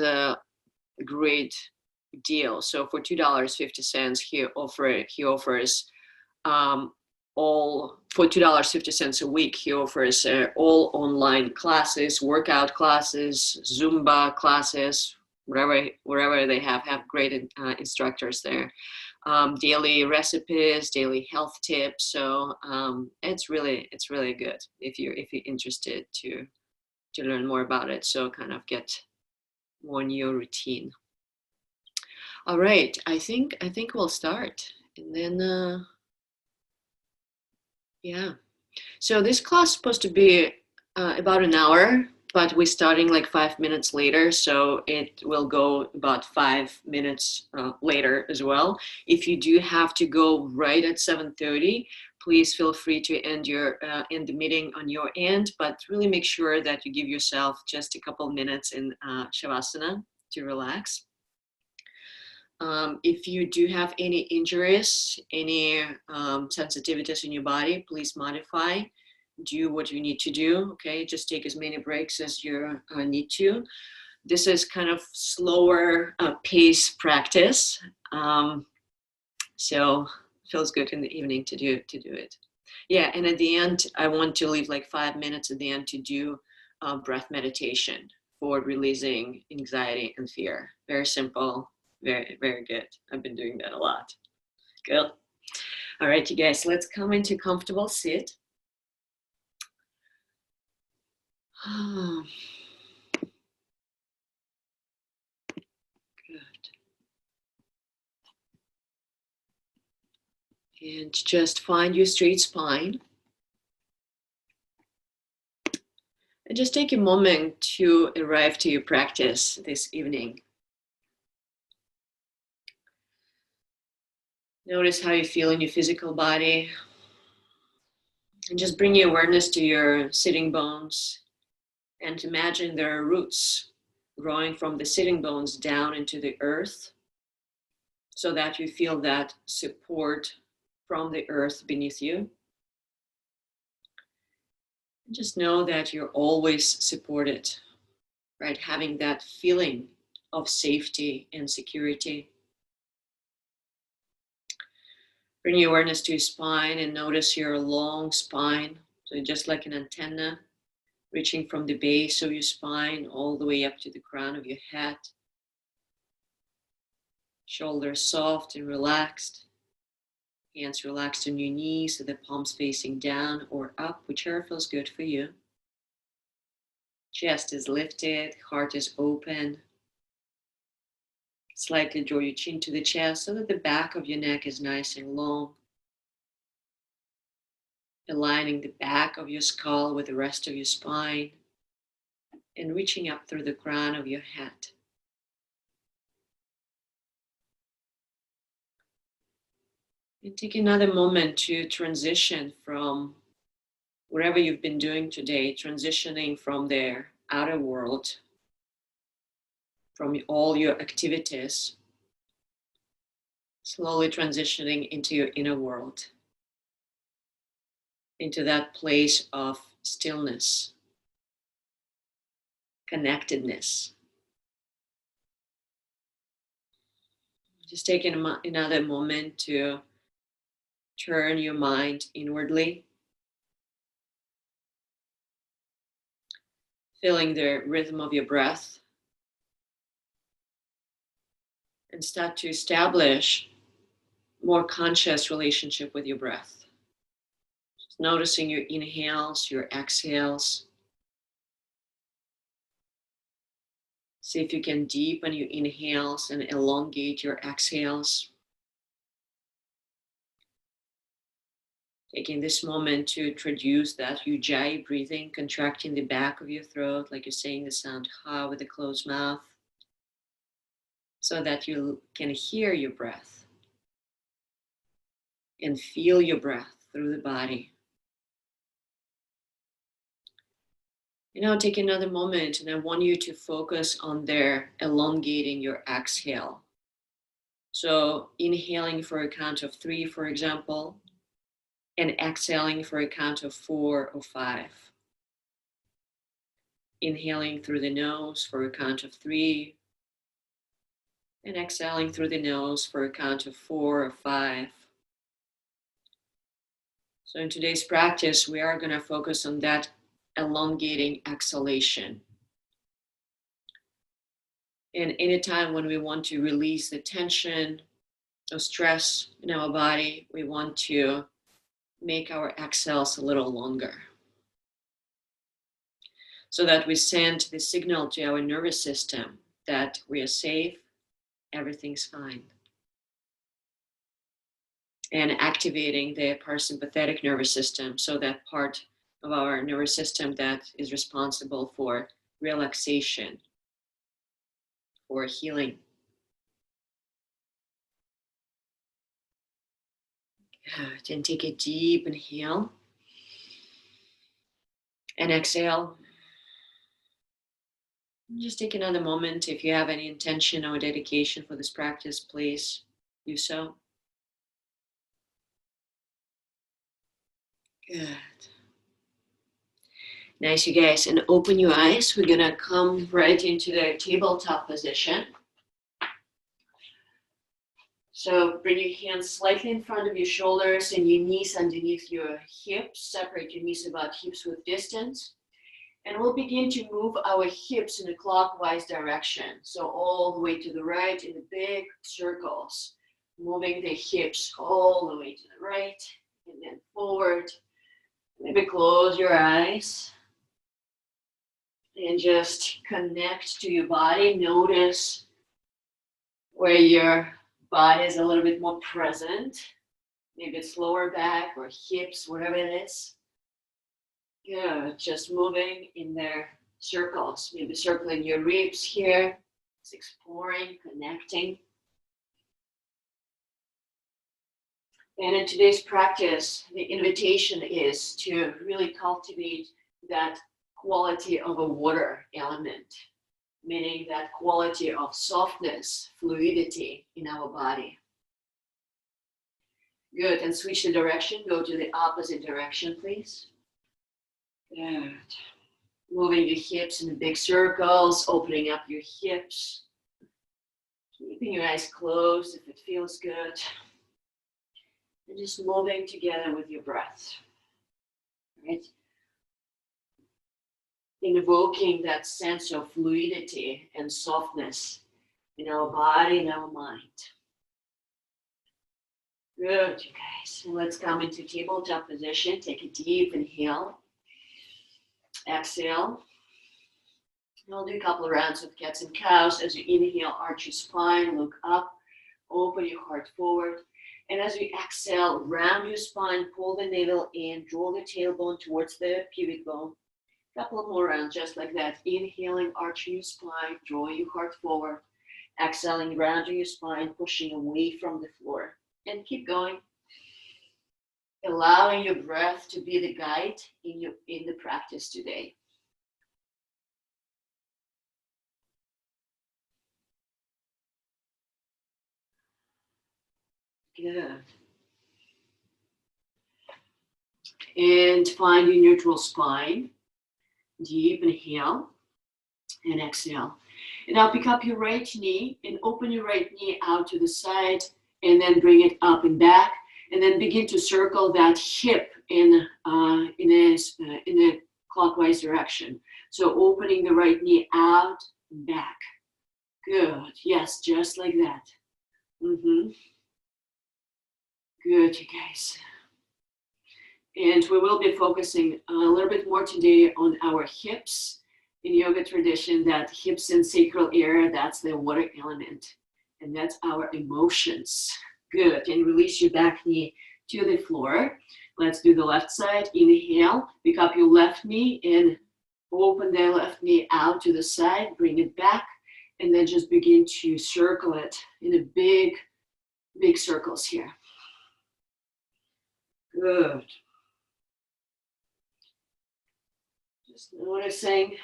a great deal. So for $2.50, he offers all for $2.50 a week. He offers all online classes, workout classes, Zumba classes, wherever they have great instructors there. Daily recipes, daily health tips. So it's really good if you're interested to learn more about it. So kind of get more in your routine. All right, I think we'll start, and then yeah. So this class is supposed to be about an hour, but we're starting like 5 minutes later, so it will go about 5 minutes later as well. If you do have to go right at 7:30, please feel free to end the meeting on your end, but really make sure that you give yourself just a couple minutes in Shavasana to relax. If you do have any injuries, any sensitivities in your body, please modify. Do what you need to do, okay? Just take as many breaks as you need to. This is kind of slower pace practice. So it feels good in the evening to do it. Yeah, and at the end, I want to leave like 5 minutes at the end to do breath meditation for releasing anxiety and fear. Very simple, very, very good. I've been doing that a lot. Good. All right, you guys, let's come into comfortable sit. Good. And just find your straight spine. And just take a moment to arrive to your practice this evening. Notice how you feel in your physical body. And just bring your awareness to your sitting bones. And imagine there are roots growing from the sitting bones down into the earth, so that you feel that support from the earth beneath you. And just know that you're always supported, right? Having that feeling of safety and security. Bring your awareness to your spine and notice your long spine. So just like an antenna, reaching from the base of your spine all the way up to the crown of your head. Shoulders soft and relaxed. Hands relaxed on your knees, so the palms facing down or up, whichever feels good for you. Chest is lifted, heart is open. Slightly draw your chin to the chest so that the back of your neck is nice and long. Aligning the back of your skull with the rest of your spine and reaching up through the crown of your head. And take another moment to transition from whatever you've been doing today, transitioning from the outer world, from all your activities, slowly transitioning into your inner world, into that place of stillness, connectedness. Just taking another moment to turn your mind inwardly, feeling the rhythm of your breath, and start to establish more conscious relationship with your breath. Just noticing your inhales, your exhales. See if you can deepen your inhales and elongate your exhales. Taking this moment to introduce that ujjayi breathing, contracting the back of your throat like you're saying the sound ha with a closed mouth, so that you can hear your breath and feel your breath through the body. You know, take another moment and I want you to focus on there, elongating your exhale. So inhaling for a count of 3, for example, and exhaling for a count of 4 or 5. Inhaling through the nose for a count of 3, And exhaling through the nose for a count of 4 or 5. So in today's practice, we are going to focus on that elongating exhalation. And anytime when we want to release the tension or stress in our body, we want to make our exhales a little longer, so that we send the signal to our nervous system that we are safe, everything's fine. And activating the parasympathetic nervous system, so that part of our nervous system that is responsible for relaxation, for healing. Good. And take a deep inhale. And exhale. Just take another moment. If you have any intention or dedication for this practice, please do so. Good. Nice, you guys. And open your eyes. We're going to come right into the tabletop position. So bring your hands slightly in front of your shoulders and your knees underneath your hips. Separate your knees about hips width distance. And we'll begin to move our hips in a clockwise direction. So all the way to the right in the big circles. Moving the hips all the way to the right and then forward. Maybe close your eyes. And just connect to your body. Notice where your body is a little bit more present. Maybe it's lower back or hips, whatever it is. Good, just moving in their circles. Maybe circling your ribs here. Just exploring, connecting. And in today's practice, the invitation is to really cultivate that quality of a water element, meaning that quality of softness, fluidity in our body. Good, and switch the direction. Go to the opposite direction, please. Good. Moving your hips in the big circles, opening up your hips. Keeping your eyes closed if it feels good. And just moving together with your breath. Right? Invoking that sense of fluidity and softness in our body and our mind. Good, you guys. And let's come into tabletop position. Take a deep inhale. Exhale. We'll do a couple of rounds with cats and cows. As you inhale, arch your spine, look up, open your heart forward. And as you exhale, round your spine, pull the navel in, draw the tailbone towards the pubic bone. A couple of more rounds, just like that. Inhaling, arching your spine, draw your heart forward. Exhaling, rounding your spine, pushing away from the floor. And keep going. Allowing your breath to be the guide in the practice today. Good. And find your neutral spine. Deep inhale and exhale. And now pick up your right knee and open your right knee out to the side and then bring it up and back. And then begin to circle that hip in a clockwise direction. So opening the right knee out and back. Good. Yes, just like that. Good, you guys. And we will be focusing a little bit more today on our hips. In yoga tradition, that hips and sacral area, that's the water element. And that's our emotions. Good, and release your back knee to the floor. Let's do the left side. Inhale, pick up your left knee and open the left knee out to the side. Bring it back, and then just begin to circle it in a big, big circles here. Good. Just noticing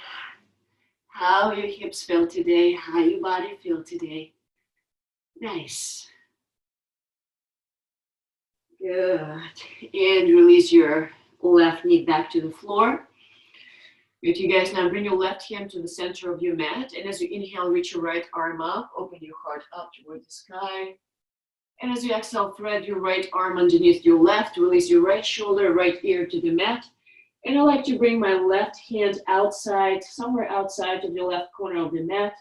how your hips feel today, how your body feel today. Nice. Good. And release your left knee back to the floor. Good, you guys. Now bring your left hand to the center of your mat. And as you inhale, reach your right arm up. Open your heart up toward the sky. And as you exhale, thread your right arm underneath your left. Release your right shoulder, right ear to the mat. And I like to bring my left hand outside, somewhere outside of your left corner of the mat.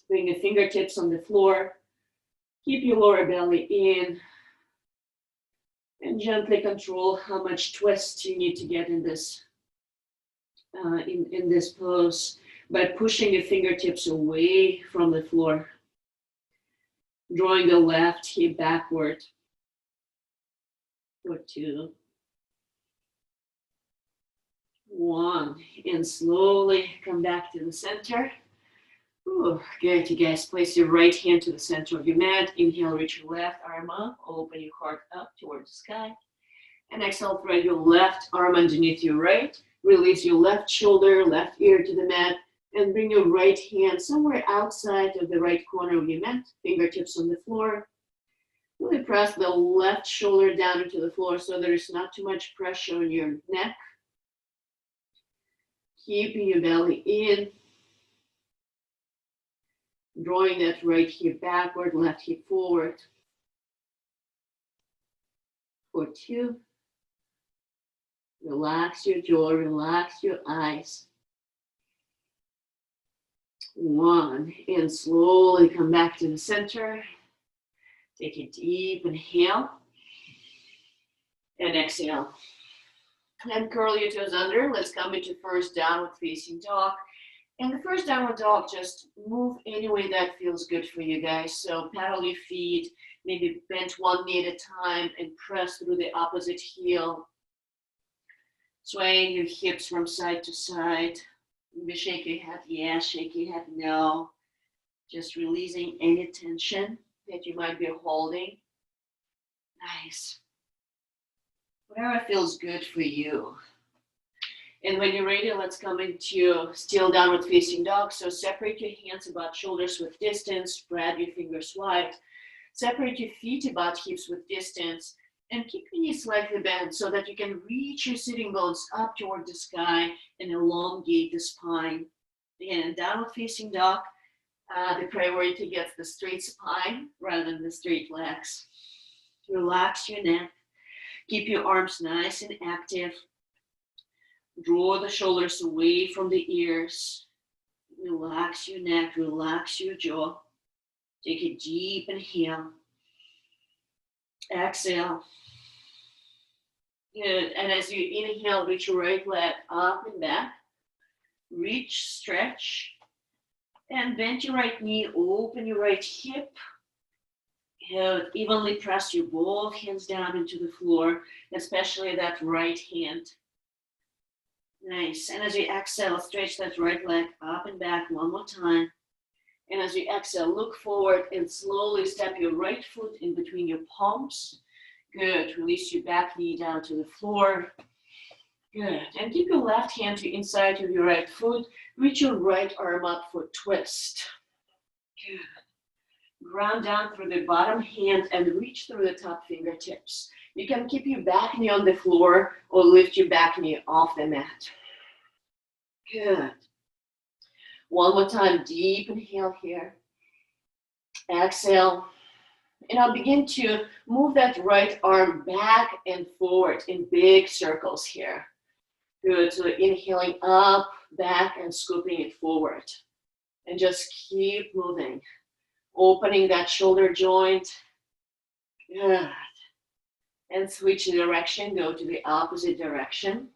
Bring the fingertips on the floor. Keep your lower belly in. And gently control how much twist you need to get in this in this pose by pushing your fingertips away from the floor. Drawing the left hip backward. For 2. 1. And slowly come back to the center. Ooh, good, you guys. Place your right hand to the center of your mat. Inhale, reach your left arm up. Open your heart up towards the sky. And exhale, thread your left arm underneath your right. Release your left shoulder, left ear to the mat. And bring your right hand somewhere outside of the right corner of your mat. Fingertips on the floor. Really press the left shoulder down into the floor so there's not too much pressure on your neck. Keeping your belly in. Drawing that right hip backward, left hip forward. For 2. Relax your jaw, relax your eyes. 1. And slowly come back to the center. Take a deep inhale. And exhale. And curl your toes under. Let's come into first downward facing dog. And the first downward dog, just move any way that feels good for you guys. So paddle your feet, maybe bend one knee at a time and press through the opposite heel. Swaying your hips from side to side. Maybe shake your head yes, shake your head no. Just releasing any tension that you might be holding. Nice. Whatever feels good for you. And when you're ready, let's come into still downward facing dog. So separate your hands about shoulders with distance, spread your fingers wide. Separate your feet about hips with distance, and keep your knees slightly bent so that you can reach your sitting bones up toward the sky and elongate the spine. Again, downward facing dog, the priority gets the straight spine rather than the straight legs. Relax your neck. Keep your arms nice and active. Draw the shoulders away from the ears. Relax your neck, relax your jaw. Take a deep inhale. Exhale. Good. And as you inhale, reach your right leg up and back. Reach, stretch. And bend your right knee, open your right hip. Good. Evenly press your both hands down into the floor, especially that right hand. Nice. And as you exhale, stretch that right leg up and back one more time. And as you exhale, look forward and slowly step your right foot in between your palms. Good. Release your back knee down to the floor. Good. And keep your left hand to inside of your right foot. Reach your right arm up for twist. Good. Ground down through the bottom hand and reach through the top fingertips. You can keep your back knee on the floor or lift your back knee off the mat. Good. One more time, deep inhale here. Exhale. And I'll begin to move that right arm back and forward in big circles here. Good. So inhaling up, back, and scooping it forward. And just keep moving. Opening that shoulder joint. Good. And switch direction. Go to the opposite direction.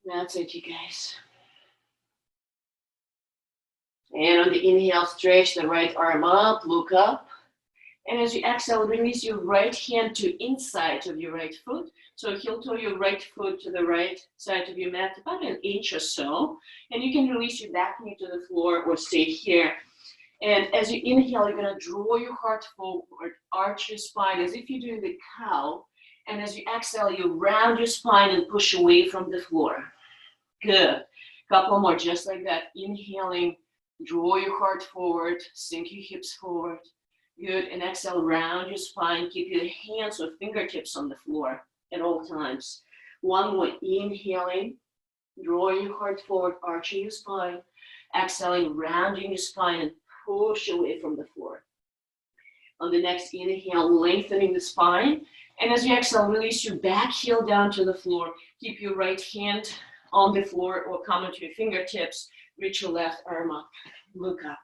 That's it, you guys. And on the inhale, stretch the right arm up, look up. And as you exhale, release your right hand to inside of your right foot. So heel toe your right foot to the right side of your mat, about an inch or so. And you can release your back knee to the floor or stay here. And as you inhale, you're gonna draw your heart forward, arch your spine as if you're doing the cow. And as you exhale, you round your spine and push away from the floor. Good. Couple more, just like that. Inhaling, draw your heart forward, sink your hips forward. Good. And exhale, round your spine. Keep your hands or fingertips on the floor at all times. One more, inhaling. Drawing your heart forward, arching your spine. Exhaling, rounding your spine and push away from the floor. On the next inhale, lengthening the spine. And as you exhale, release your back heel down to the floor. Keep your right hand on the floor or come onto your fingertips. Reach your left arm up. Look up.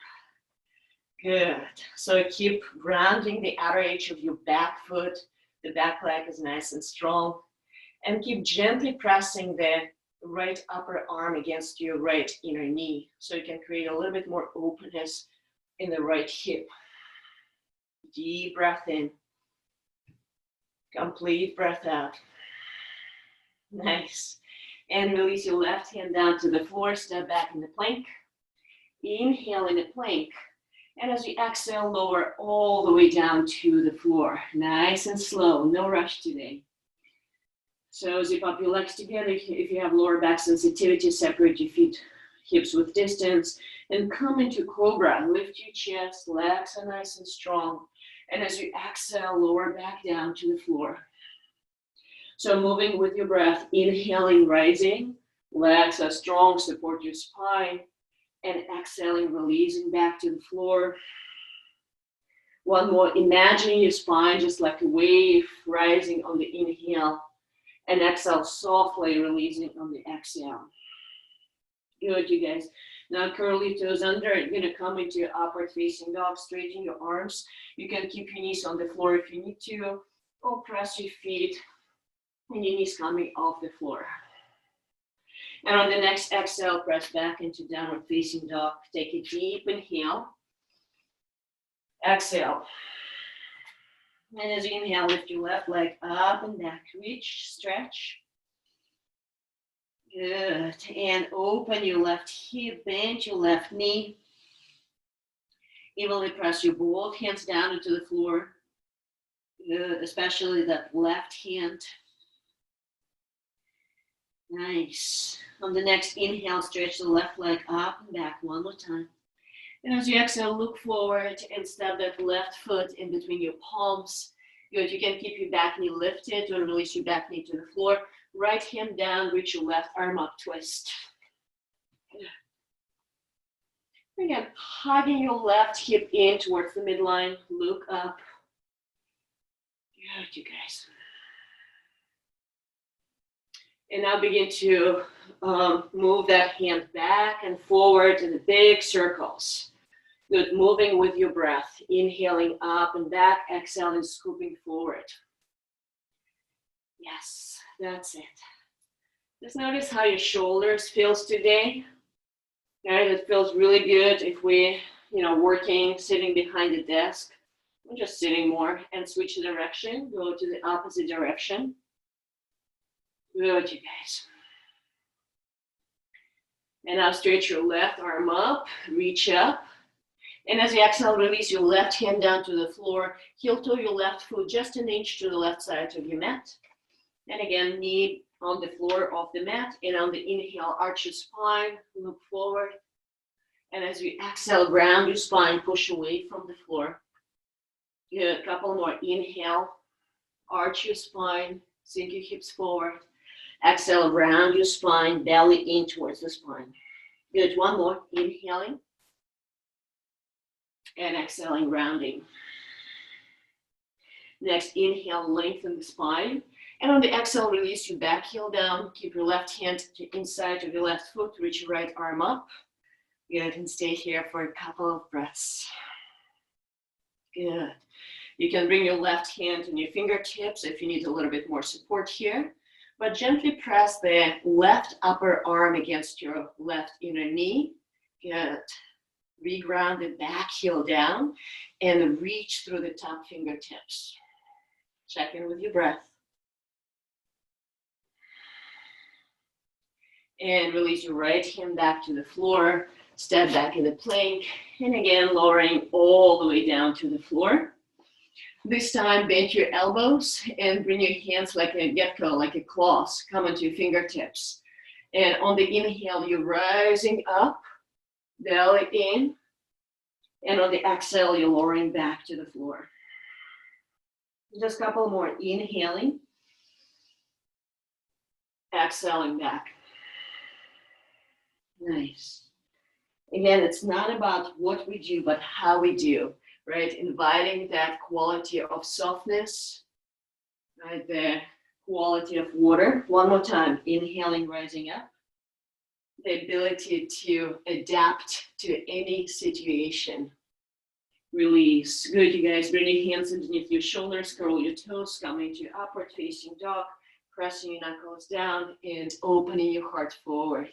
Good. So keep grounding the outer edge of your back foot. The back leg is nice and strong. And keep gently pressing the right upper arm against your right inner knee. So you can create a little bit more openness in the right hip. Deep breath in. Complete breath out. Nice. And release your left hand down to the floor. Step back in the plank. Inhale in the plank. And as you exhale, lower all the way down to the floor. Nice and slow. No rush today. So zip up your legs together. If you have lower back sensitivity, separate your feet, hips with distance. And come into cobra. Lift your chest. Legs are nice and strong. And as you exhale, lower back down to the floor. So moving with your breath, inhaling, rising. Legs are strong, support your spine. And exhaling, releasing back to the floor. One more, imagining your spine just like a wave rising on the inhale. And exhale, softly releasing on the exhale. Good, you guys. Now curl your toes under. You're going to come into your upward facing dog. Straighten your arms. You can keep your knees on the floor if you need to. Or press your feet. And your knees coming off the floor. And on the next exhale, press back into downward facing dog. Take a deep inhale. Exhale. And as you inhale, lift your left leg up and back. Reach, stretch. Good. And open your left hip, bend your left knee. Evenly press your both hands down into the floor. Good. Especially that left hand. Nice. On the next inhale, stretch the left leg up and back one more time. And as you exhale, look forward and step that left foot in between your palms. Good. You can keep your back knee lifted. Don't release your back knee to the floor. Right hand down, reach your left arm up, twist. Again, hugging your left hip in towards the midline. Look up. Good, you guys. And now begin to move that hand back and forward in the big circles. Good, moving with your breath. Inhaling up and back, exhaling, scooping forward. Yes, that's it. Just notice how your shoulders feels today. Right, it feels really good if we, working, sitting behind the desk. I'm just sitting more and switch the direction. Go to the opposite direction. Good, you guys. And now stretch your left arm up, reach up. And as you exhale, release your left hand down to the floor. Heel toe your left foot just an inch to the left side of your mat. And again, knee on the floor of the mat. And on the inhale, arch your spine, look forward. And as you exhale, ground your spine, push away from the floor. Good, a couple more. Inhale, arch your spine, sink your hips forward. Exhale, round your spine, belly in towards the spine. Good, one more. Inhaling. And exhaling, rounding. Next, inhale, lengthen the spine. And on the exhale, release your back heel down. Keep your left hand to inside of your left foot. Reach your right arm up. Good, and stay here for a couple of breaths. Good. You can bring your left hand on your fingertips if you need a little bit more support here. But gently press the left upper arm against your left inner knee. Good. Reground the back heel down and reach through the top fingertips. Check in with your breath. And release your right hand back to the floor. Step back in the plank. And again, lowering all the way down to the floor. This time, bend your elbows and bring your hands like a gecko, like a claws. Come onto your fingertips. And on the inhale, you're rising up, belly in. And on the exhale, you're lowering back to the floor. Just a couple more. Inhaling. Exhaling back. Nice. Again, it's not about what we do, but how we do, right? Inviting that quality of softness, right? The quality of water. One more time, inhaling, rising up. The ability to adapt to any situation. Release. Good, you guys. Bring your hands underneath your shoulders, curl your toes, come into upward facing dog, pressing your knuckles down and opening your heart forward.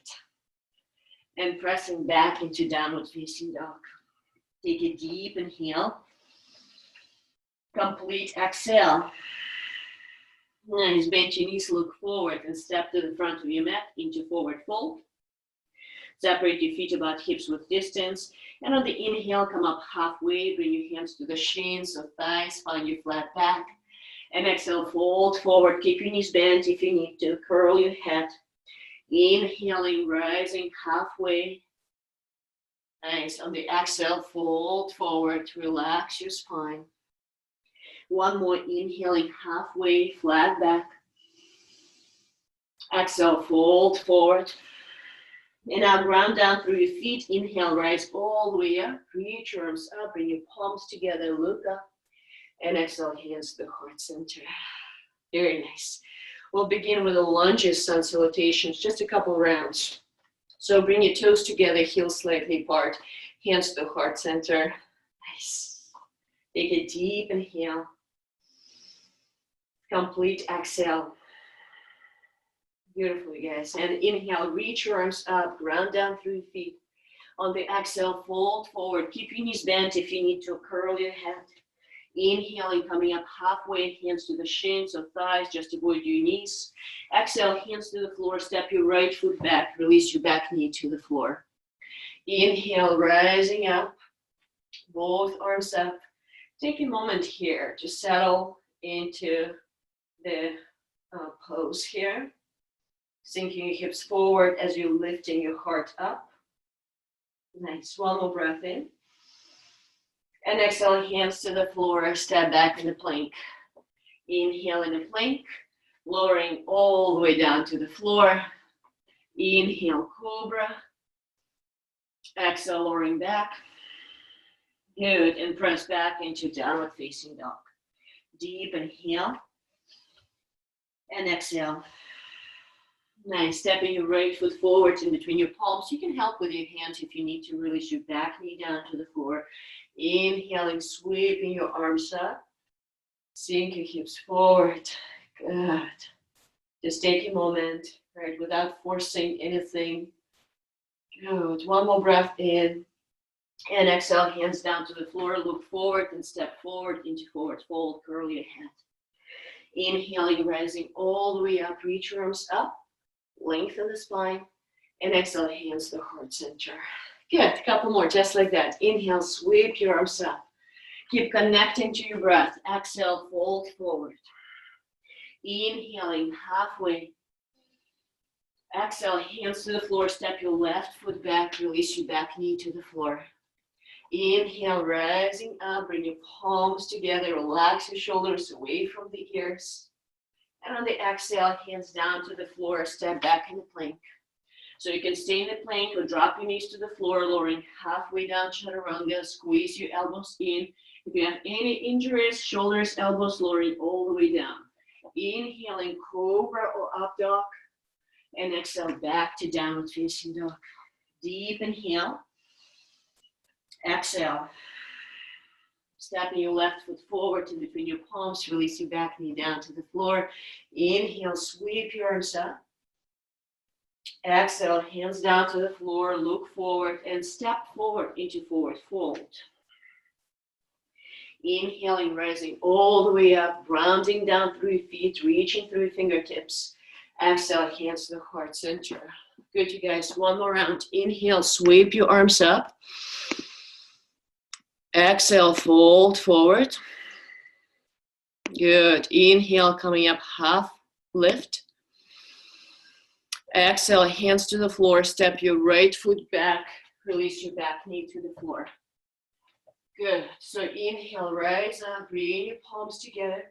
And pressing back into downward facing dog. Take a deep inhale. Complete exhale. Nice. Bend your knees, look forward and step to the front of your mat into forward fold. Separate your feet about hips with distance. And on the inhale, come up halfway. Bring your hands to the shins of thighs. Find your flat back. And exhale, fold forward. Keep your knees bent if you need to. Curl your head. Inhaling, rising halfway. Nice. On the exhale, fold forward. Relax your spine. One more. Inhaling halfway, flat back. Exhale, fold forward. And now ground down through your feet. Inhale, rise all the way up. Reach your arms up. Bring your palms together. Look up. And exhale, hands to the heart center. Very nice. We'll begin with the lunges, sun salutations, just a couple rounds. So bring your toes together, heels slightly apart, hands to the heart center. Nice. Take a deep inhale. Complete exhale. Beautiful, you guys. And inhale, reach your arms up, ground down through your feet. On the exhale, fold forward. Keep your knees bent if you need to. Curl your head. Inhaling, coming up halfway, hands to the shins of thighs, just avoid your knees. Exhale, hands to the floor, step your right foot back, release your back knee to the floor. Inhale, rising up, both arms up. Take a moment here to settle into the pose here. Sinking your hips forward as you're lifting your heart up. Nice, one more breath in. And exhale, hands to the floor, step back in the plank. Inhale in the plank, lowering all the way down to the floor. Inhale, cobra. Exhale, lowering back. Good, and press back into downward facing dog. Deep inhale. And exhale. Nice, stepping your right foot forward in between your palms. You can help with your hands if you need to release your back knee down to the floor. Inhaling, sweeping your arms up. Sink your hips forward. Good. Just take a moment, right, without forcing anything. Good. One more breath in. And exhale, hands down to the floor. Look forward and step forward into forward fold. Curl your head. Inhaling, rising all the way up. Reach your arms up. Lengthen the spine. And exhale, hands to the heart center. Good, a couple more, just like that. Inhale, sweep your arms up. Keep connecting to your breath. Exhale, fold forward. Inhaling, halfway. Exhale, hands to the floor. Step your left foot back. Release your back knee to the floor. Inhale, rising up. Bring your palms together. Relax your shoulders away from the ears. And on the exhale, hands down to the floor. Step back in the plank. So you can stay in the plank or drop your knees to the floor, lowering halfway down chaturanga. Squeeze your elbows in. If you have any injuries, shoulders, elbows, lowering all the way down. Inhaling, cobra or up dog. And exhale, back to downward facing dog. Deep inhale. Exhale. Stepping your left foot forward in between your palms. Release your back knee down to the floor. Inhale, sweep your arms up. Exhale, hands down to the floor, look forward and step forward into forward fold. Inhaling, rising all the way up, rounding down through your feet, reaching through your fingertips. Exhale, hands to the heart center. Good, you guys. One more round. Inhale, sweep your arms up. Exhale, fold forward. Good. Inhale, coming up, half lift. Exhale, hands to the floor. Step your right foot back. Release your back knee to the floor. Good. So inhale, rise up. Bring your palms together.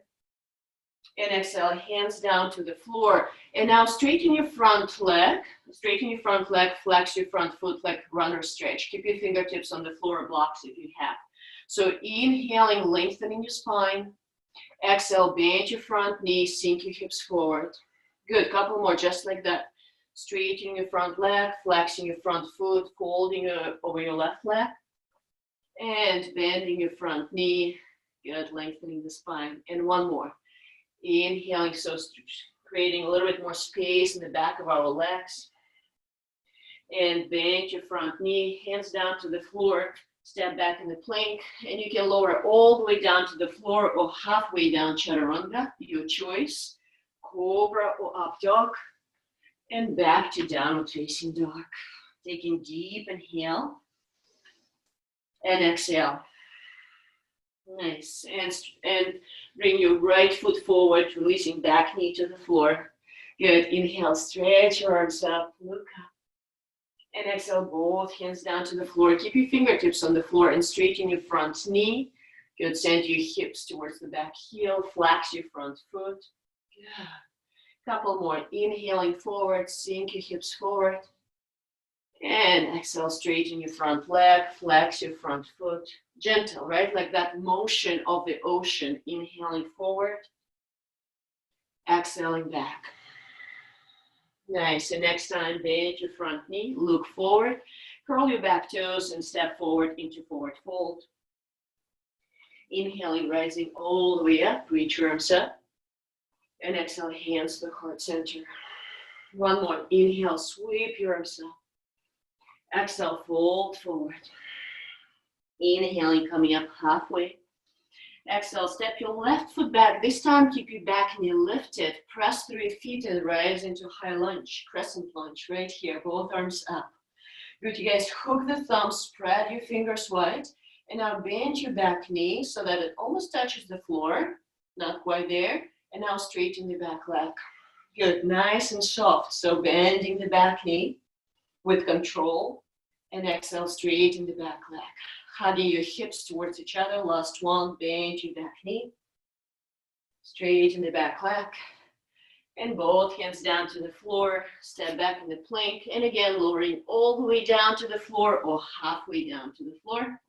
And exhale, hands down to the floor. And now straighten your front leg. Straighten your front leg, flex your front foot like runner stretch. Keep your fingertips on the floor, blocks if you have. So inhaling, lengthening your spine. Exhale, bend your front knee, sink your hips forward. Good, couple more, just like that. Straightening your front leg, flexing your front foot, folding over your left leg. And bending your front knee. Good, lengthening the spine. And one more. Inhaling, so creating a little bit more space in the back of our legs. And bend your front knee, hands down to the floor. Step back in the plank, and you can lower all the way down to the floor or halfway down chaturanga, your choice. Cobra or up dog. And back to downward facing dog. Taking deep inhale. And exhale. Nice. And bring your right foot forward, releasing back knee to the floor. Good. Inhale, stretch your arms up, look up. And exhale, both hands down to the floor. Keep your fingertips on the floor and straighten your front knee. Good. Send your hips towards the back heel. Flex your front foot. Good. Couple more. Inhaling forward, sink your hips forward. And exhale, straighten your front leg, flex your front foot. Gentle, right? Like that motion of the ocean. Inhaling forward, exhaling back. Nice. And next time, bend your front knee, look forward, curl your back toes, and step forward into forward fold. Inhaling, rising all the way up, reach your arms up. And exhale, hands to the heart center. One more. Inhale, sweep your arms up. Exhale, fold forward. Inhaling, coming up halfway. Exhale, step your left foot back. This time, keep your back knee lifted. Press through your feet and rise into high lunge, crescent lunge, right here. Both arms up. Good, you guys. Hook the thumbs, spread your fingers wide. And now bend your back knee so that it almost touches the floor. Not quite there. And now straighten the back leg. Good, nice and soft. So bending the back knee with control. And exhale, straighten the back leg. Hugging your hips towards each other. Last one, bend your back knee. Straighten the back leg. And both hands down to the floor. Step back in the plank. And again, lowering all the way down to the floor or halfway down to the floor.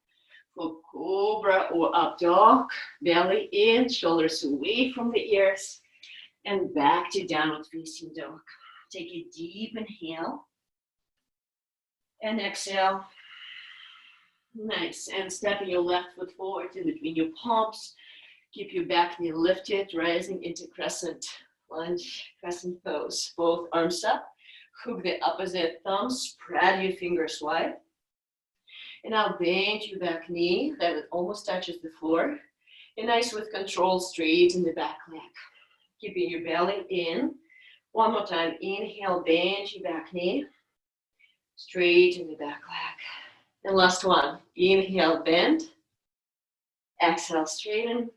For cobra or up dog. Belly in, shoulders away from the ears. And back to downward facing dog. Take a deep inhale. And exhale. Nice. And stepping your left foot forward in between your palms. Keep your back knee lifted, rising into crescent lunge, crescent pose. Both arms up. Hook the opposite thumb. Spread your fingers wide. And now bend your back knee that it almost touches the floor. And nice with control, straighten the back leg. Keeping your belly in. One more time. Inhale, bend your back knee. Straighten the back leg. And last one. Inhale, bend. Exhale, straighten.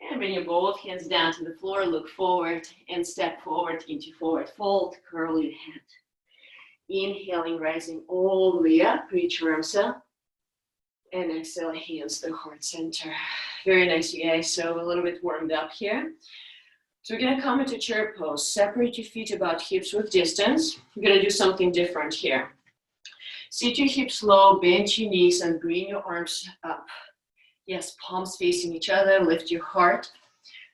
And bring your both hands down to the floor. Look forward and step forward into forward fold. Curl your head. Inhaling, rising all the way up. Reach your arms up. And exhale, hands to the heart center. Very nice, you guys. So a little bit warmed up here. So we're going to come into chair pose. Separate your feet about hips with distance. We're going to do something different here. Sit your hips low, bend your knees, and bring your arms up. Yes, palms facing each other. Lift your heart.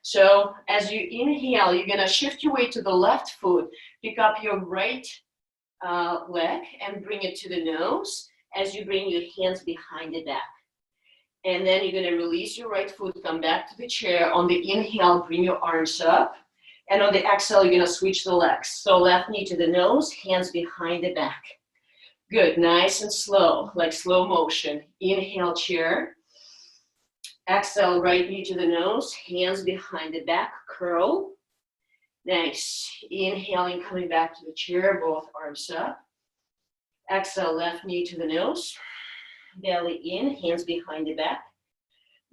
So as you inhale, you're going to shift your weight to the left foot. Pick up your right leg and bring it to the nose as you bring your hands behind the back. And then you're going to release your right foot, come back to the chair. On the inhale, bring your arms up. And on the exhale, you're going to switch the legs. So left knee to the nose, hands behind the back. Good, nice and slow, like slow motion. Inhale, chair. Exhale, right knee to the nose, hands behind the back, curl. Nice. Inhaling, coming back to the chair, both arms up. Exhale, left knee to the nose. Belly in, hands behind the back.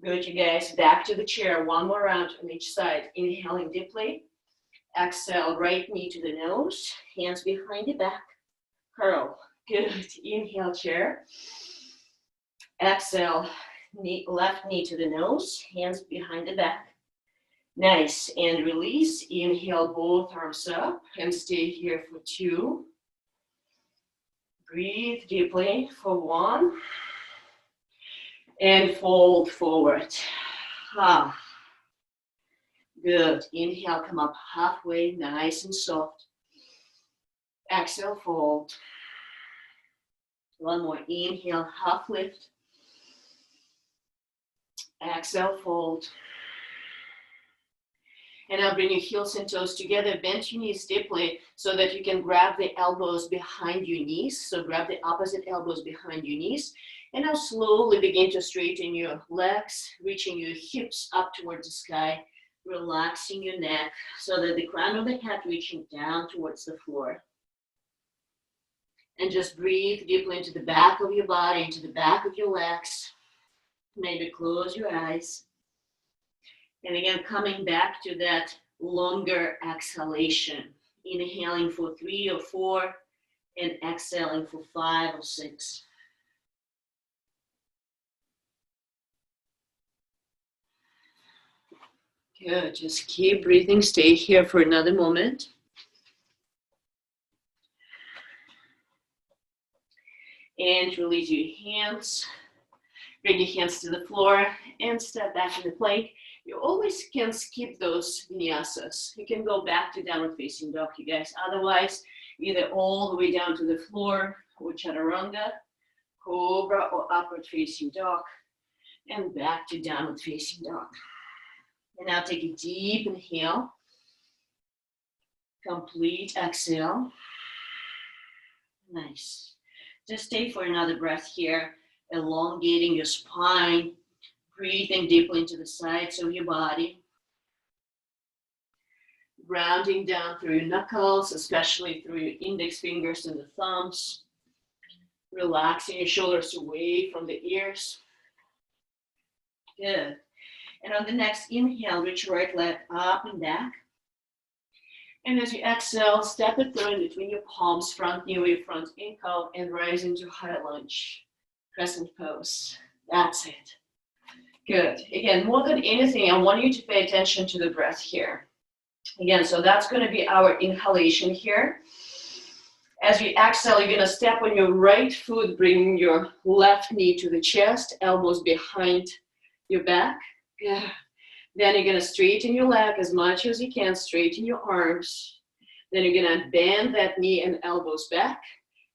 Good, you guys. Back to the chair. One more round on each side. Inhaling deeply. Exhale, right knee to the nose. Hands behind the back. Curl. Good. Inhale, chair. Exhale, left knee to the nose. Hands behind the back. Nice, and release. Inhale, both arms up and stay here for 2. Breathe deeply for 1. And fold forward. Ah, good. Inhale, come up halfway, nice and soft. Exhale, fold. One more. Inhale, half lift. Exhale, fold. And now bring your heels and toes together. Bend your knees deeply so that you can grab the elbows behind your knees. So grab the opposite elbows behind your knees. And now slowly begin to straighten your legs, reaching your hips up towards the sky, relaxing your neck so that the crown of the head reaching down towards the floor. And just breathe deeply into the back of your body, into the back of your legs. Maybe close your eyes. And again, coming back to that longer exhalation. Inhaling for 3 or 4 and exhaling for 5 or 6. Good, just keep breathing. Stay here for another moment. And release your hands. Bring your hands to the floor and step back in the plank. You always can skip those vinyasas. You can go back to downward facing dog, you guys. Otherwise, either all the way down to the floor or chaturanga, cobra or upward facing dog, and back to downward facing dog. And now take a deep inhale. Complete exhale. Nice. Just stay for another breath here, elongating your spine, breathing deeply into the sides of your body. Grounding down through your knuckles, especially through your index fingers and the thumbs. Relaxing your shoulders away from the ears. Good. And on the next inhale, reach your right leg up and back. And as you exhale, step it through in between your palms, front knee or your front ankle, and rise into high lunge, crescent pose. That's it. Good. Again, more than anything, I want you to pay attention to the breath here. Again, so that's going to be our inhalation here. As you exhale, you're going to step on your right foot, bring your left knee to the chest, elbows behind your back. Good. Then you're going to straighten your leg as much as you can, straighten your arms. Then you're going to bend that knee and elbows back,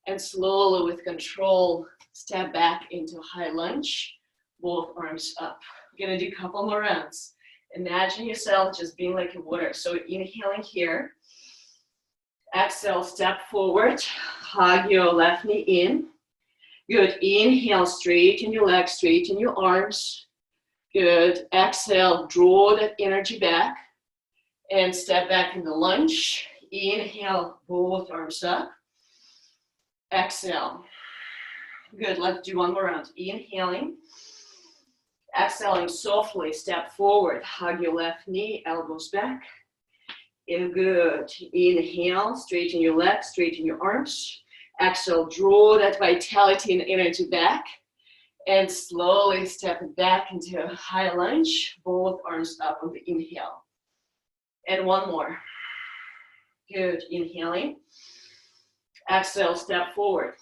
and slowly with control, step back into high lunge, both arms up. We're going to do a couple more rounds. Imagine yourself just being like a water. So inhaling here, exhale, step forward, hug your left knee in. Good, inhale, straighten your legs, straighten your arms. Good, exhale, draw that energy back and step back in the lunge. Inhale, both arms up. Exhale. Good, let's do one more round. Inhaling. Exhaling softly, step forward, hug your left knee, elbows back. And good. Inhale, straighten your legs, straighten your arms. Exhale, draw that vitality and energy back. And slowly step it back into a high lunge, both arms up on the inhale. And one more. Good. Inhaling. Exhale, step forward.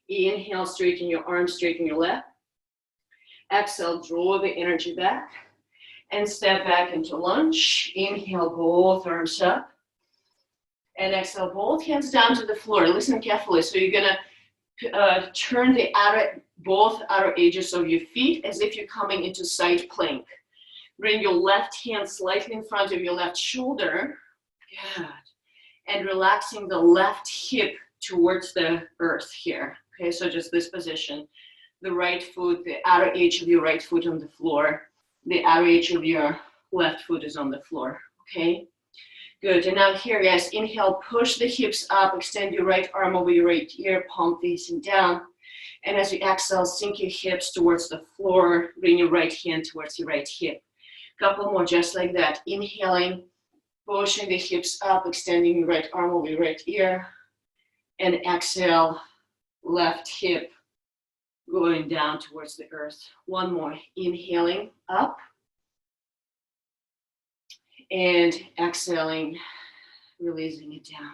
Inhale, straighten your arms, straighten your leg. Exhale, draw the energy back. And step back into lunge. Inhale, both arms up. And exhale, both hands down to the floor. Listen carefully. So you're going to turn the both outer edges of your feet as if you're coming into side plank. Bring your left hand slightly in front of your left shoulder. Good. And relaxing the left hip towards the earth here. Okay, so just this position. The right foot, the outer edge of your right foot on the floor. The outer edge of your left foot is on the floor. Okay. Good, and now here, guys, inhale, push the hips up, extend your right arm over your right ear, palm facing down. And as you exhale, sink your hips towards the floor, bring your right hand towards your right hip. Couple more, just like that. Inhaling, pushing the hips up, extending your right arm over your right ear. And exhale, left hip going down towards the earth. One more, inhaling, up. And exhaling, releasing it down.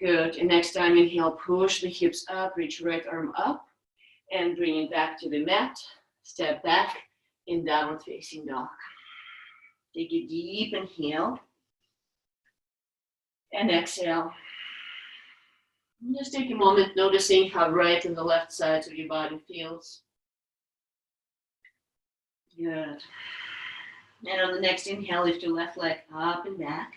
Good. And next time, inhale, push the hips up, reach right arm up, and bring it back to the mat. Step back in downward facing dog. Take a deep inhale. And exhale. Just take a moment noticing how right and the left sides of your body feels. Good. And on the next inhale, lift your left leg up and back.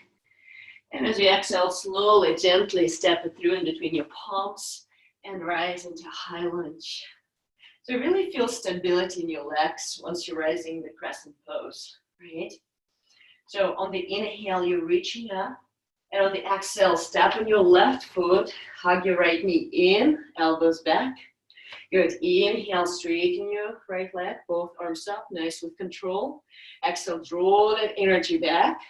And as you exhale, slowly, gently step it through in between your palms and rise into high lunge. So really feel stability in your legs once you're rising the crescent pose, right? So on the inhale, you're reaching up. And on the exhale, step on your left foot, hug your right knee in, elbows back. Good. Inhale, straighten your right leg, both arms up, nice with control. Exhale, draw that energy back.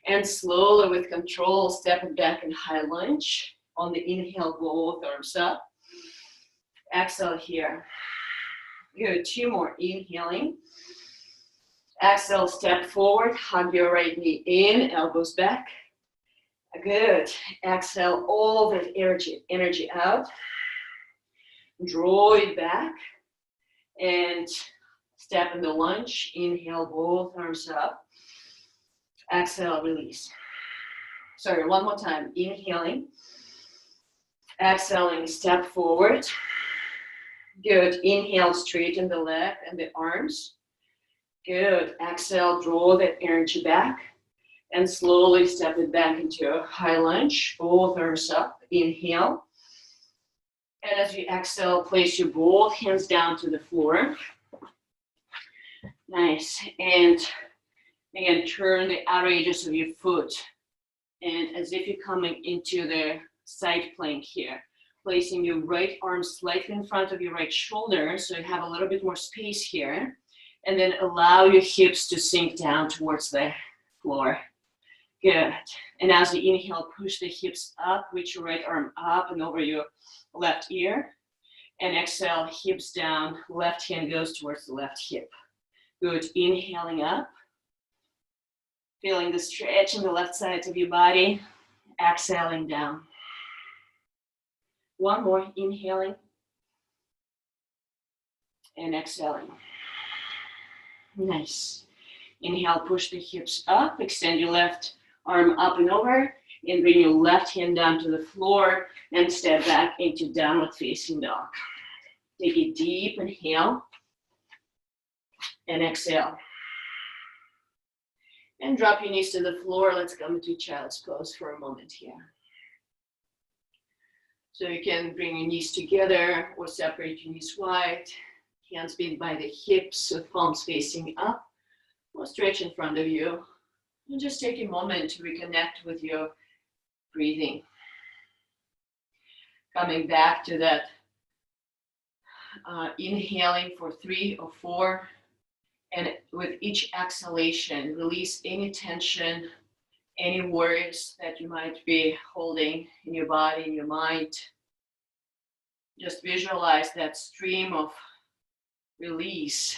And slowly with control, step it back in high lunge. On the inhale, both arms up. Exhale here. Good. 2 more. Inhaling. Exhale, step forward, hug your right knee in, elbows back. Good. Exhale all that energy out. Draw it back and step in the lunge. Inhale, both arms up. Exhale, release. Sorry, one more time. Inhaling. Exhaling, step forward. Good. Inhale, straighten the leg and the arms. Good. Exhale, draw that energy back. And slowly step it back into a high lunge. Both arms up. Inhale. And as you exhale, place your both hands down to the floor. Nice. And again, turn the outer edges of your foot. And as if you're coming into the side plank here. Placing your right arm slightly in front of your right shoulder. So you have a little bit more space here. And then allow your hips to sink down towards the floor. Good. And as you inhale, push the hips up, reach your right arm up and over your left ear. And exhale, hips down, left hand goes towards the left hip. Good. Inhaling up. Feeling the stretch in the left side of your body. Exhaling down. One more. Inhaling. And exhaling. Nice. Inhale, push the hips up. Extend your left arm up and over, and bring your left hand down to the floor and step back into downward facing dog. Take a deep inhale and exhale. And drop your knees to the floor. Let's come into child's pose for a moment here. So you can bring your knees together or separate your knees wide. Hands bent by the hips with palms facing up. Or stretch in front of you. And just take a moment to reconnect with your breathing. Coming back to that inhaling for 3 or 4. And with each exhalation, release any tension, any worries that you might be holding in your body, in your mind. Just visualize that stream of release.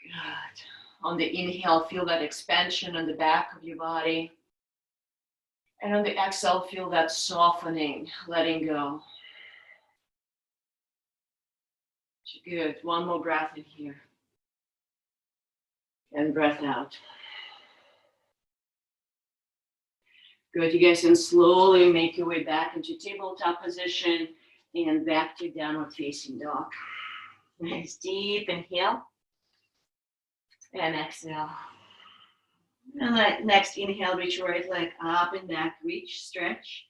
Good. On the inhale, feel that expansion on the back of your body. And on the exhale, feel that softening, letting go. Good. One more breath in here. And breath out. Good. You guys can slowly make your way back into tabletop position and back to downward facing dog. Nice deep inhale. And exhale. And next inhale, reach your right leg up and back, reach, stretch.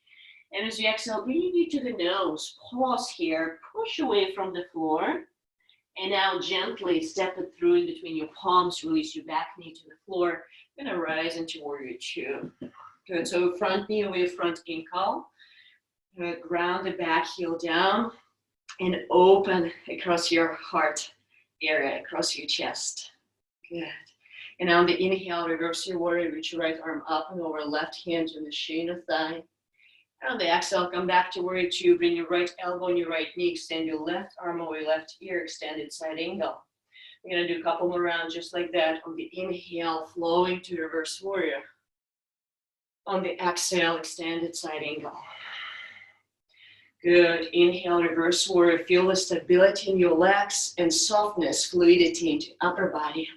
And as you exhale, bring your knee to the nose. Pause here, push away from the floor. And now gently step it through in between your palms, release your back knee to the floor. You're gonna rise into warrior 2. Good, so front knee over your front ankle. Ground the back heel down and open across your heart area, across your chest. Good. And on the inhale, reverse your warrior, reach your right arm up and over, left hand to the shin of thigh. And on the exhale, come back to warrior 2, bring your right elbow and your right knee, extend your left arm over your left ear, extended side angle. We're gonna do a couple more rounds just like that. On the inhale, flowing to reverse warrior. On the exhale, extended side angle. Good. Inhale, reverse warrior. Feel the stability in your legs and softness, fluidity into upper body.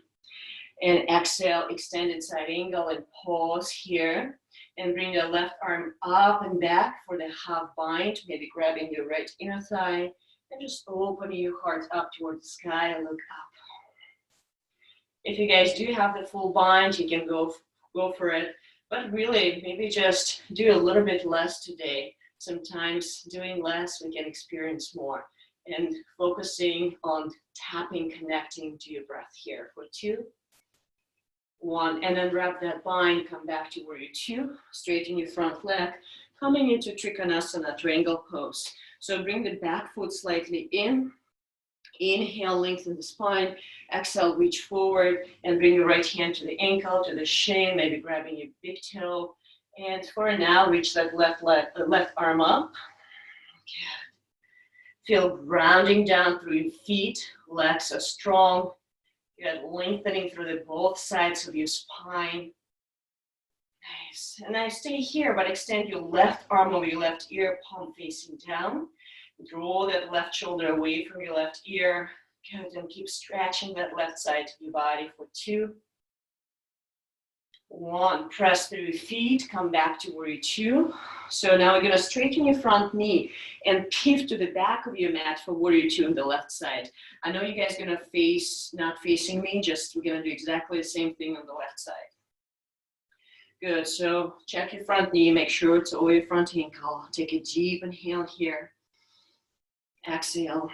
And exhale, extended side angle, and pause here. And bring the left arm up and back for the half bind, maybe grabbing your right inner thigh. And just opening your heart up towards the sky and look up. If you guys do have the full bind, you can go for it. But really, maybe just do a little bit less today. Sometimes doing less, we can experience more. And focusing on tapping, connecting to your breath here for 2, 1, and then wrap that bind, come back to warrior 2, straighten your front leg, coming into Trikonasana, triangle pose. So bring the back foot slightly in, inhale, lengthen the spine, exhale, reach forward, and bring your right hand to the ankle, to the shin, maybe grabbing your big toe. And for now, reach that left arm up. Feel grounding down through your feet, legs are strong. Good, lengthening through the both sides of your spine. Nice. And then stay here, but extend your left arm over your left ear, palm facing down. Draw that left shoulder away from your left ear. Good, and keep stretching that left side of your body for 2, 1. Press through your feet, come back to warrior 2. So now we're gonna straighten your front knee and pivot to the back of your mat for warrior 2 on the left side. I know you guys are gonna not facing me, just we're gonna do exactly the same thing on the left side. Good, so check your front knee, make sure it's over your front ankle. Take a deep inhale here. Exhale.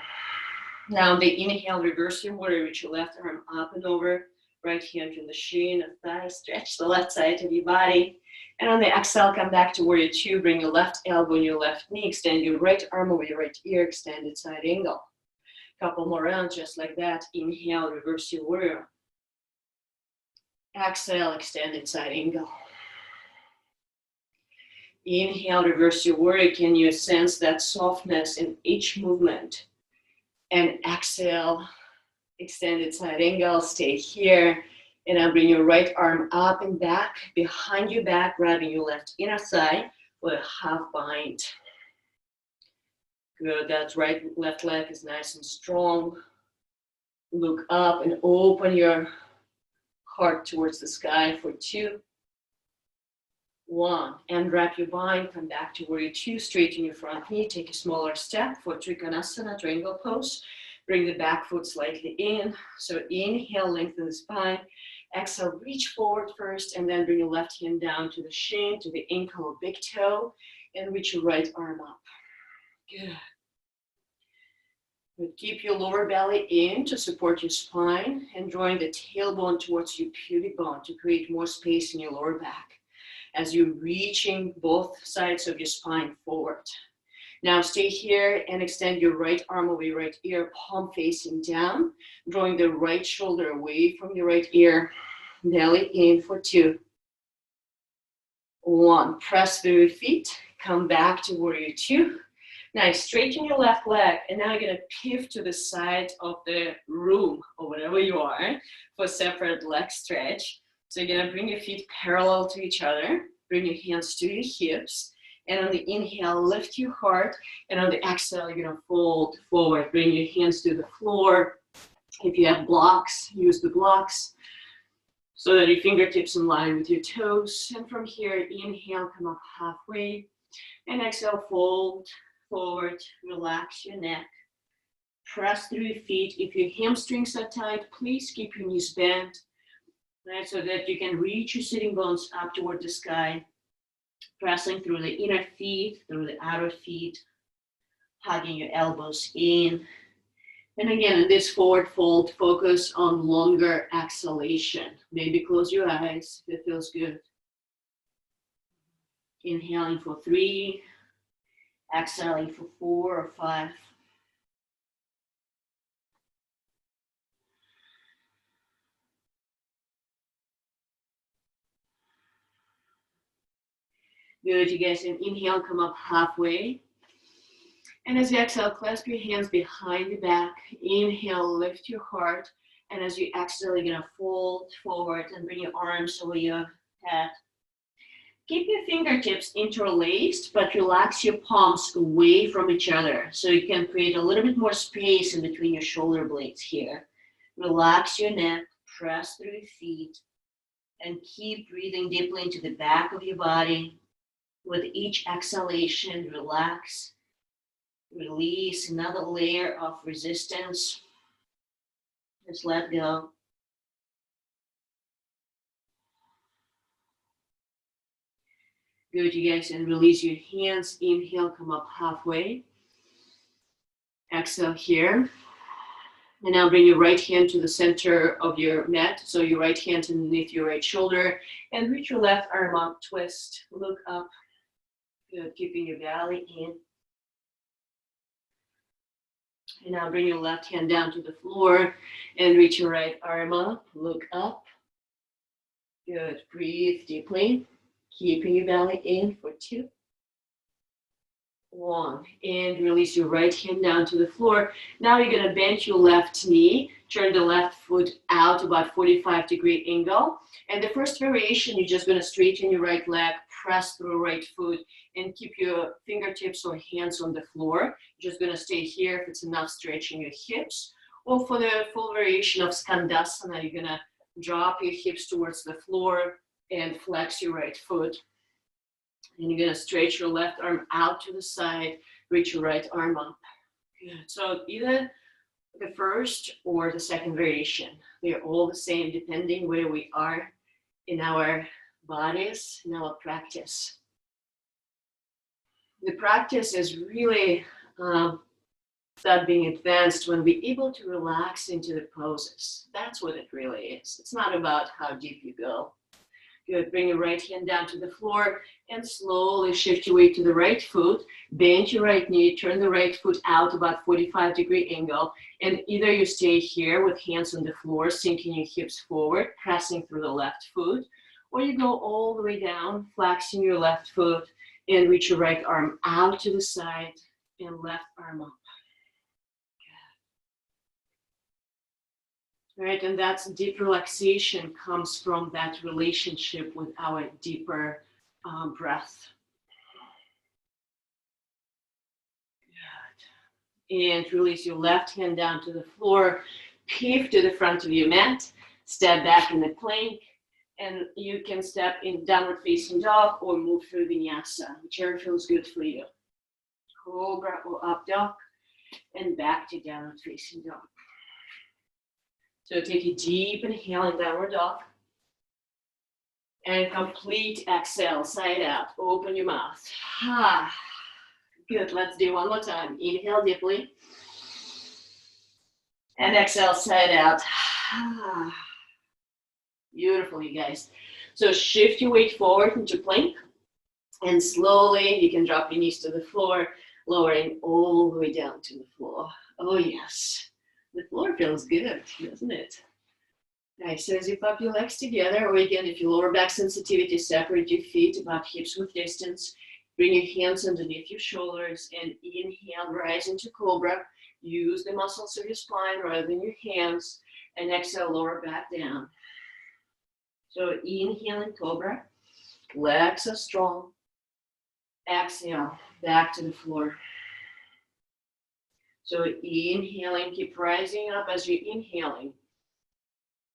Now on the inhale, reverse your warrior with your left arm up and over. Right hand to the shin of thigh, stretch the left side of your body. And on the exhale, come back to warrior 2, bring your left elbow and your left knee, extend your right arm over your right ear, extended side angle. Couple more rounds just like that. Inhale, reverse your warrior. Exhale, extended side angle. Inhale, reverse your warrior. Can you sense that softness in each movement? And exhale, extended side angle, stay here. And now bring your right arm up and back, behind your back, grabbing your left inner thigh for a half bind. Good, that left leg is nice and strong. Look up and open your heart towards the sky for 2, 1. And wrap your bind, come back to warrior 2, straighten your front knee, take a smaller step for Trikonasana, triangle pose. Bring the back foot slightly in. So inhale, lengthen the spine. Exhale, reach forward first, and then bring your left hand down to the shin, to the ankle or big toe, and reach your right arm up. Good. Good. Keep your lower belly in to support your spine, and drawing the tailbone towards your pubic bone to create more space in your lower back as you're reaching both sides of your spine forward. Now stay here and extend your right arm over your right ear, palm facing down, drawing the right shoulder away from your right ear, belly in for 2, 1. Press through your feet, come back to warrior 2. Nice, straighten your left leg, and now you're gonna pivot to the side of the room, or wherever you are, for separate leg stretch. So you're gonna bring your feet parallel to each other, bring your hands to your hips, and on the inhale, lift your heart, and on the exhale, you're gonna fold forward, bring your hands to the floor. If you have blocks, use the blocks so that your fingertips in line with your toes. And from here, inhale, come up halfway, and exhale, fold forward, relax your neck. Press through your feet. If your hamstrings are tight, please keep your knees bent, right, so that you can reach your sitting bones up toward the sky. Pressing through the inner feet, through the outer feet, hugging your elbows in. And again, in this forward fold, focus on longer exhalation. Maybe close your eyes if it feels good. Inhaling for 3, exhaling for 4 or 5. Good, you guys, and inhale, come up halfway. And as you exhale, clasp your hands behind your back. Inhale, lift your heart. And as you exhale, you're gonna fold forward and bring your arms over your head. Keep your fingertips interlaced, but relax your palms away from each other so you can create a little bit more space in between your shoulder blades here. Relax your neck, press through your feet, and keep breathing deeply into the back of your body. With each exhalation, relax, release another layer of resistance. Just let go. Good, you guys, and release your hands. Inhale, come up halfway. Exhale here. And now bring your right hand to the center of your mat. So your right hand underneath your right shoulder. And reach your left arm up, twist, look up. Good, keeping your belly in. And now bring your left hand down to the floor and reach your right arm up, look up. Good, breathe deeply. Keeping your belly in for 2, 1, and release your right hand down to the floor. Now you're gonna bend your left knee, turn the left foot out about 45-degree angle. And the first variation, you're just gonna straighten your right leg, press through right foot, and keep your fingertips or hands on the floor. You're just gonna stay here if it's enough, stretching your hips. Or for the full variation of Skandasana, you're gonna drop your hips towards the floor and flex your right foot. And you're gonna stretch your left arm out to the side, reach your right arm up. Good. So either the first or the second variation, they're all the same depending where we are in our bodies, in our practice. The practice is really start being advanced when we're able to relax into the poses. That's what it really is. It's not about how deep you go. Good, bring your right hand down to the floor and slowly shift your weight to the right foot. Bend your right knee, turn the right foot out about 45-degree angle. And either you stay here with hands on the floor, sinking your hips forward, pressing through the left foot, or you go all the way down, flexing your left foot and reach your right arm out to the side and left arm up. Right, and that's deep relaxation comes from that relationship with our deeper breath. Good. And release your left hand down to the floor, pivot to the front of your mat, step back in the plank, and you can step in downward facing dog or move through vinyasa, whichever feels good for you. Cobra or up dog, and back to downward facing dog. So take a deep inhale in downward dog. And complete exhale, side out. Open your mouth. Good, let's do one more time. Inhale deeply. And exhale, side out. Beautiful, you guys. So shift your weight forward into plank. And slowly, you can drop your knees to the floor, lowering all the way down to the floor. Oh, yes. The floor feels good, doesn't it? Nice. So as you pop your legs together, or again, if your lower back sensitivity, separate your feet about hips width distance. Bring your hands underneath your shoulders and inhale, rise into cobra. Use the muscles of your spine rather than your hands. And exhale, lower back down. So inhale in cobra. Legs are strong. Exhale, back to the floor. So inhaling, keep rising up as you're inhaling.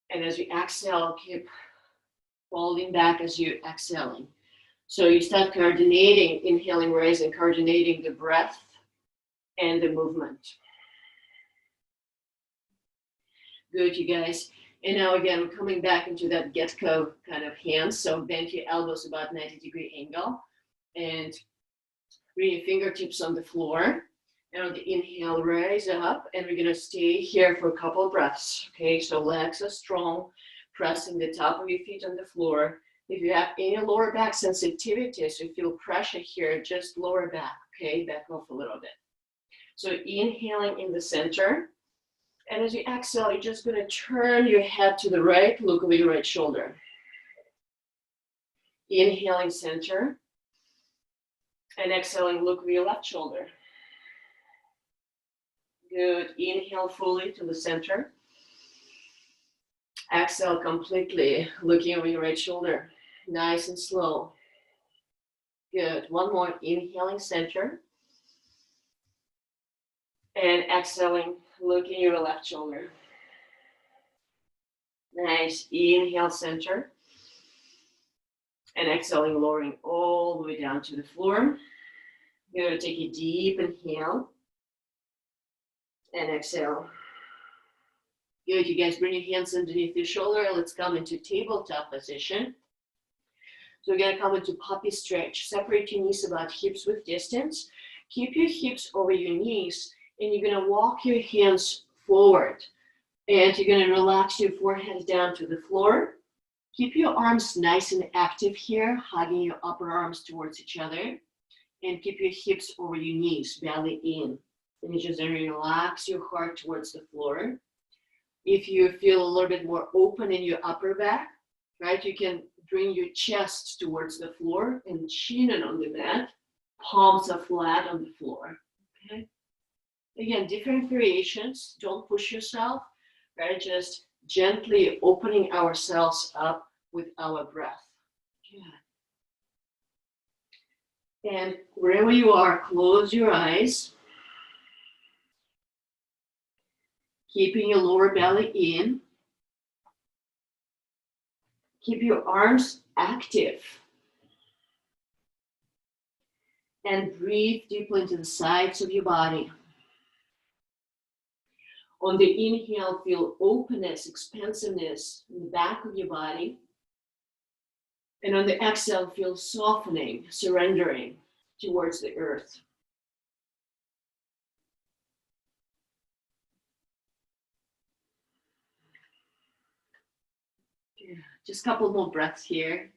And as you exhale, keep folding back as you're exhaling. So you start coordinating, inhaling, rising, coordinating the breath and the movement. Good, you guys. And now again, coming back into that get-go kind of hands. So bend your elbows about 90-degree angle. And bring your fingertips on the floor. And on the inhale, rise up, and we're gonna stay here for a couple of breaths. Okay, so legs are strong, pressing the top of your feet on the floor. If you have any lower back sensitivity, so you feel pressure here, just lower back, okay? Back off a little bit. So inhaling in the center. And as you exhale, you're just gonna turn your head to the right, look over your right shoulder. Inhaling center. And exhaling, look over your left shoulder. Good. Inhale fully to the center. Exhale completely, looking over your right shoulder. Nice and slow. Good. One more. Inhaling center. And exhaling, looking your left shoulder. Nice. Inhale center. And exhaling, lowering all the way down to the floor. You're going to take a deep inhale. And exhale. Good. You guys bring your hands underneath your shoulder. Let's come into tabletop position. So we're going to come into puppy stretch. Separate your knees about hips width distance. Keep your hips over your knees. And you're going to walk your hands forward. And you're going to relax your forehead down to the floor. Keep your arms nice and active here, hugging your upper arms towards each other. And keep your hips over your knees, belly in. And you just relax your heart towards the floor. If you feel a little bit more open in your upper back, right, you can bring your chest towards the floor and chin on the mat. Palms are flat on the floor. Okay. Again, different variations. Don't push yourself, right? Just gently opening ourselves up with our breath. Good. And wherever you are, close your eyes. Keeping your lower belly in. Keep your arms active. And breathe deeply into the sides of your body. On the inhale, feel openness, expansiveness in the back of your body. And on the exhale, feel softening, surrendering towards the earth. Just a couple more breaths here.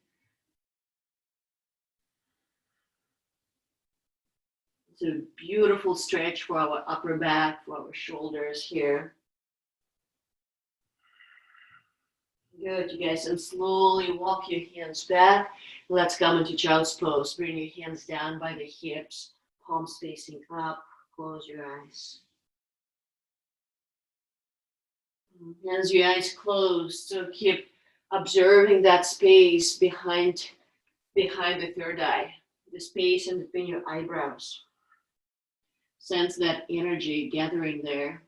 It's a beautiful stretch for our upper back, for our shoulders here. Good, you guys. And slowly walk your hands back. Let's come into child's pose. Bring your hands down by the hips, palms facing up. Close your eyes. As your eyes closed, so keep observing that space behind the third eye, the space in between your eyebrows. Sense that energy gathering there.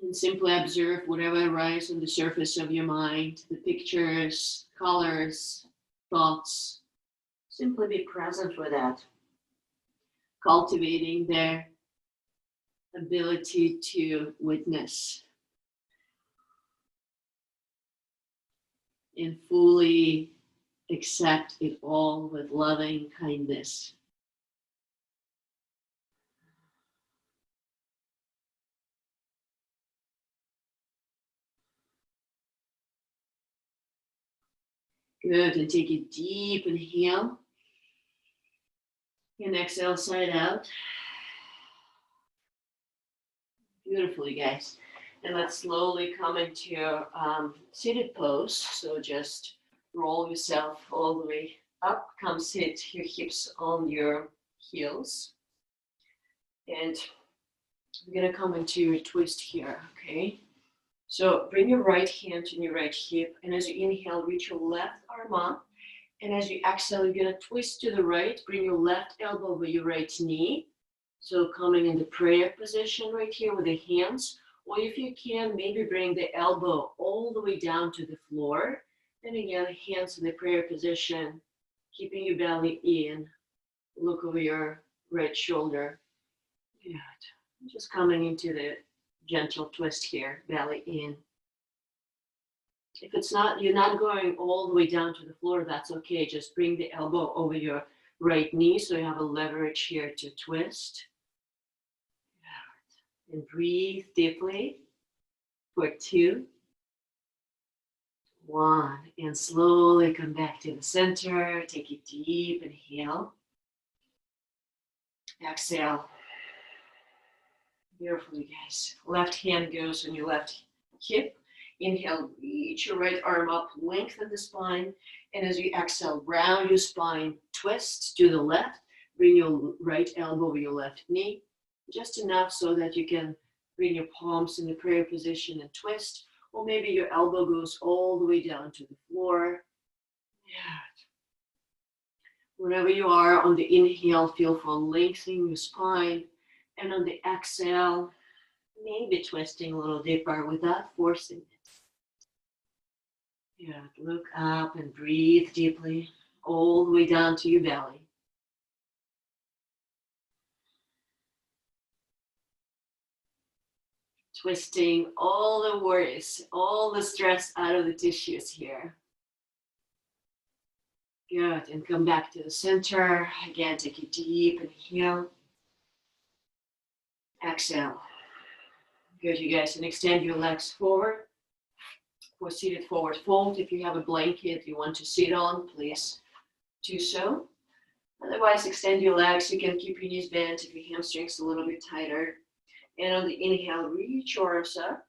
And simply observe whatever arises on the surface of your mind, the pictures, colors, thoughts. Simply be present with that. Cultivating their ability to witness. And fully accept it all with loving kindness. Good, and take a deep inhale. And exhale, side out. Beautiful, you guys. And let's slowly come into seated pose. So just roll yourself all the way up. Come sit, your hips on your heels. And we're gonna come into a twist here, okay? So bring your right hand to your right hip. And as you inhale, reach your left arm up. And as you exhale, you're gonna twist to the right. Bring your left elbow over your right knee. So coming in the prayer position right here with the hands. Or if you can, maybe bring the elbow all the way down to the floor. And again, hands in the prayer position, keeping your belly in. Look over your right shoulder. Good. Just coming into the gentle twist here, belly in. If it's not, you're not going all the way down to the floor, that's okay. Just bring the elbow over your right knee so you have a leverage here to twist. And breathe deeply for 2, 1, and slowly come back to the center. Take a deep inhale. Exhale. Beautiful, you guys. Left hand goes on your left hip. Inhale, reach your right arm up, lengthen the spine. And as you exhale, round your spine, twist to the left. Bring your right elbow over your left knee. Just enough so that you can Bring your palms in the prayer position and twist, or maybe your elbow goes all the way down to the floor. Yeah. Wherever you are, on the inhale, feel for lengthening your spine, and on the exhale, maybe twisting a little deeper without forcing it. Yeah, look up and breathe deeply, all the way down to your belly. Twisting all the worries, all the stress out of the tissues here. Good, and come back to the center. Again, take a deep inhale. Exhale. Good, you guys, and extend your legs forward for seated forward fold. If you have a blanket you want to sit on, please do so. Otherwise, extend your legs. You can keep your knees bent if your hamstrings a little bit tighter. And on the inhale, reach your arms up.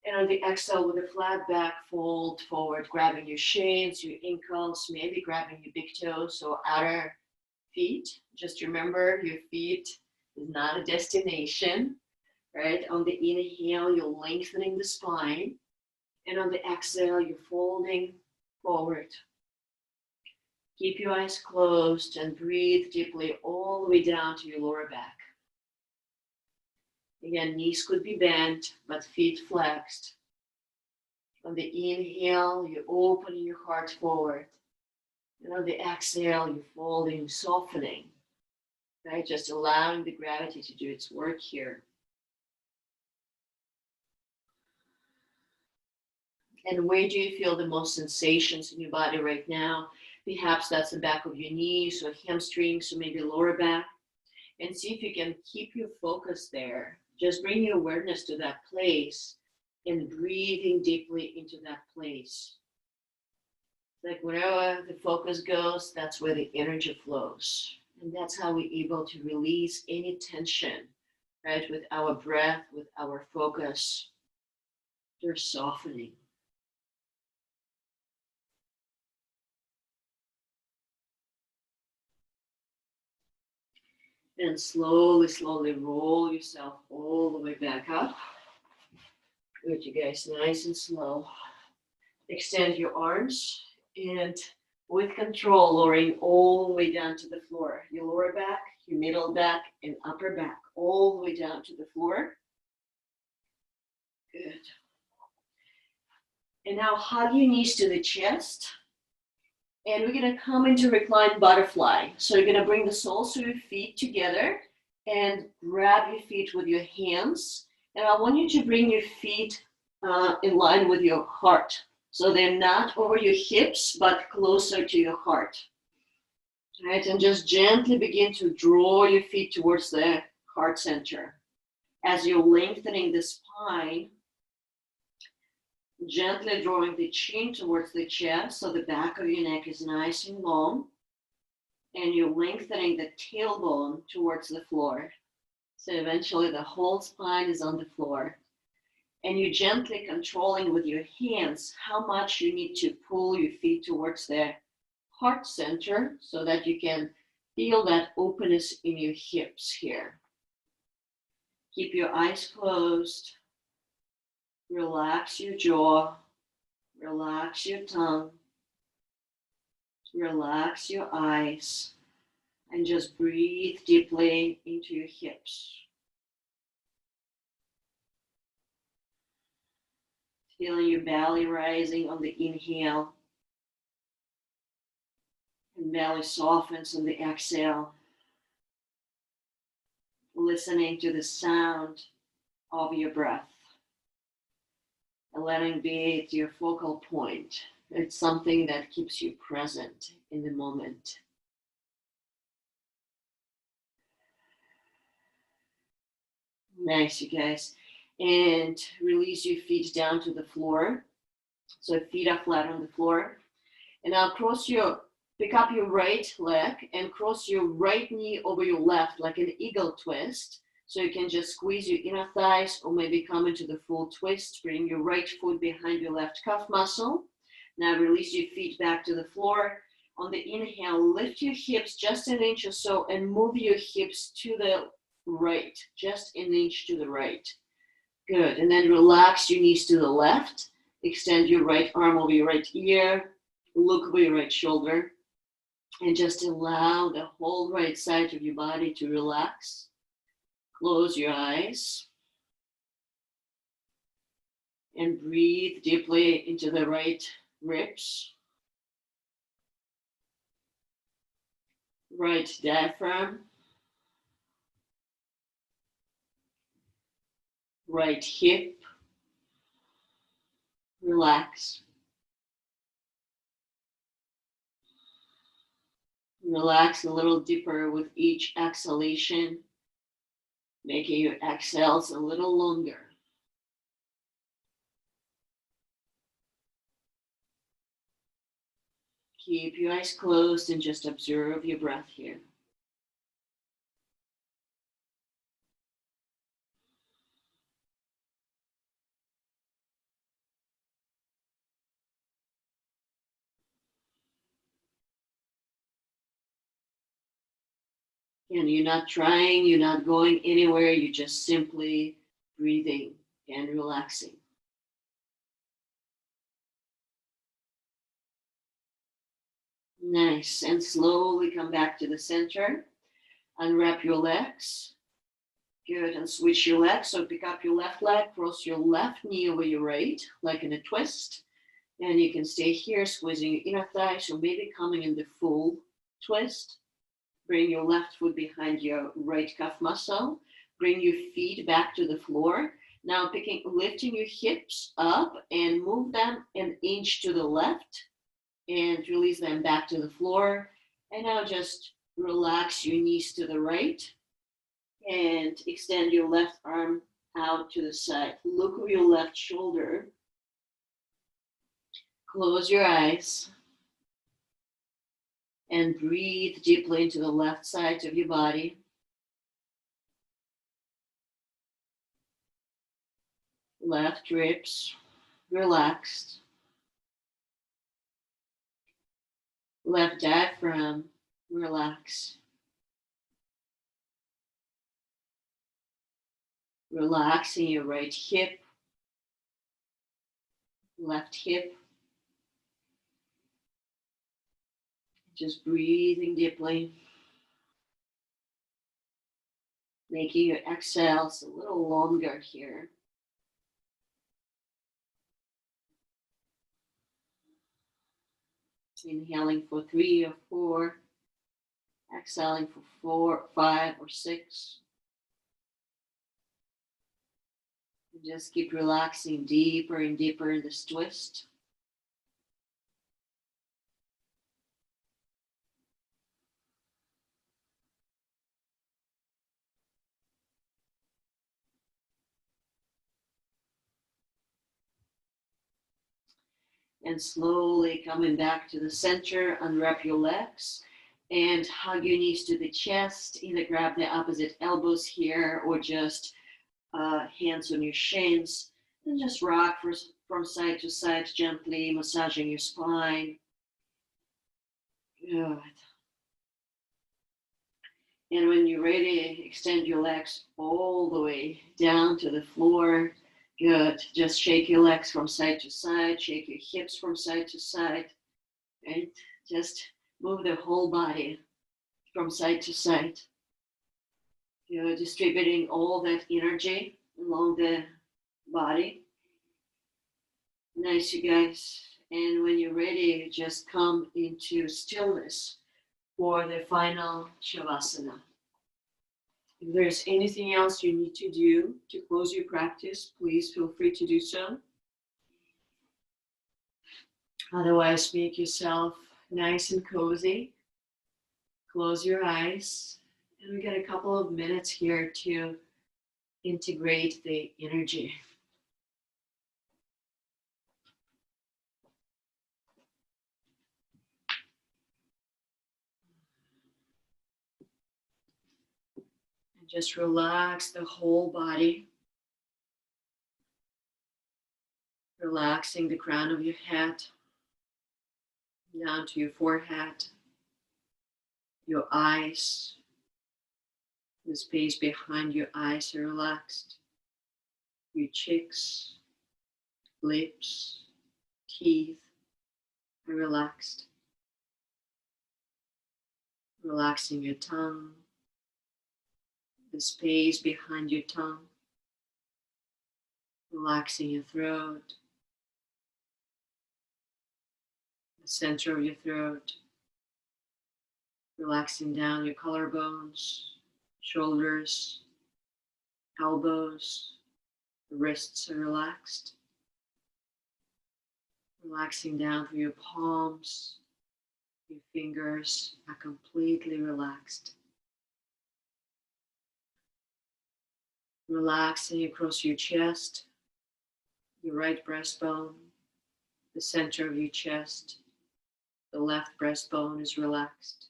And on the exhale, with a flat back, fold forward, grabbing your shins, your ankles, maybe grabbing your big toes or outer feet. Just remember, your feet is not a destination, right? On the inhale, you're lengthening the spine. And on the exhale, you're folding forward. Keep your eyes closed and breathe deeply all the way down to your lower back. Again, knees could be bent, but feet flexed. On the inhale, you're opening your heart forward. And on the exhale, you're folding, softening. Right? Just allowing the gravity to do its work here. And where do you feel the most sensations in your body right now? Perhaps that's the back of your knees or hamstrings or maybe lower back. And see if you can keep your focus there. Just bring your awareness to that place and breathing deeply into that place. Like wherever the focus goes, that's where the energy flows. And that's how we're able to release any tension, right? With our breath, with our focus. There's softening. And slowly, slowly roll yourself all the way back up. Good, you guys, nice and slow. Extend your arms and with control, lowering all the way down to the floor. Your lower back, your middle back, and upper back, all the way down to the floor. Good. And now hug your knees to the chest. And we're going to come into reclined butterfly. So you're going to bring the soles of your feet together and grab your feet with your hands. And I want you to bring your feet in line with your heart. So they're not over your hips, but closer to your heart. All right, and just gently begin to draw your feet towards the heart center. As you're lengthening the spine, gently drawing the chin towards the chest so the back of your neck is nice and long. And you're lengthening the tailbone towards the floor. So eventually the whole spine is on the floor. And you're gently controlling with your hands how much you need to pull your feet towards the heart center so that you can feel that openness in your hips here. Keep your eyes closed. Relax your jaw. Relax your tongue. Relax your eyes. And just breathe deeply into your hips. Feeling your belly rising on the inhale. And belly softens on the exhale. Listening to the sound of your breath. And letting be your focal point. It's something that keeps you present in the moment. Nice, you guys. And release your feet down to the floor. So feet are flat on the floor. And now pick up your right leg and cross your right knee over your left like an eagle twist. So you can just squeeze your inner thighs or maybe come into the full twist. Bring your right foot behind your left calf muscle. Now release your feet back to the floor. On the inhale, lift your hips just an inch or so and move your hips to the right, just an inch to the right. Good. And then relax your knees to the left. Extend your right arm over your right ear. Look over your right shoulder. And just allow the whole right side of your body to relax. Close your eyes. And breathe deeply into the right ribs. Right diaphragm. Right hip. Relax. Relax a little deeper with each exhalation, making your exhales a little longer. Keep your eyes closed and just observe your breath here. And you're not trying, you're not going anywhere, you're just simply breathing and relaxing. Nice. And slowly come back to the center. Unwrap your legs. Good. And switch your legs. So pick up your left leg, cross your left knee over your right, like in a twist. And you can stay here, squeezing your inner thighs, or maybe coming in the full twist. Bring your left foot behind your right calf muscle. Bring your feet back to the floor. Now lifting your hips up and move them an inch to the left and release them back to the floor. And now just relax your knees to the right and extend your left arm out to the side. Look over your left shoulder. Close your eyes and breathe deeply into the left side of your body. Left ribs relaxed. Left diaphragm relaxed. Relaxing your right hip, left hip. Just breathing deeply. Making your exhales a little longer here. Inhaling for 3 or 4. Exhaling for 4, 5, or 6. And just keep relaxing deeper and deeper in this twist. And slowly coming back to the center, unwrap your legs and hug your knees to the chest. Either grab the opposite elbows here or just hands on your shins. And just rock from side to side, gently massaging your spine. Good. And when you're ready, extend your legs all the way down to the floor. Good. Just shake your legs from side to side, shake your hips from side to side, right? Just move the whole body from side to side. You're distributing all that energy along the body. Nice, you guys. And when you're ready, just come into stillness for the final Shavasana. If there's anything else you need to do to close your practice, please feel free to do so. Otherwise, make yourself nice and cozy. Close your eyes. And we got a couple of minutes here to integrate the energy. And just relax the whole body. Relaxing the crown of your head down to your forehead, your eyes. The space behind your eyes are relaxed. Your cheeks, lips, teeth are relaxed. Relaxing your tongue, the space behind your tongue, relaxing your throat, the center of your throat, relaxing down your collarbones, shoulders, elbows, the wrists are relaxed. Relaxing down through your palms, your fingers are completely relaxed. Relaxing across your chest, your right breastbone, the center of your chest, the left breastbone is relaxed.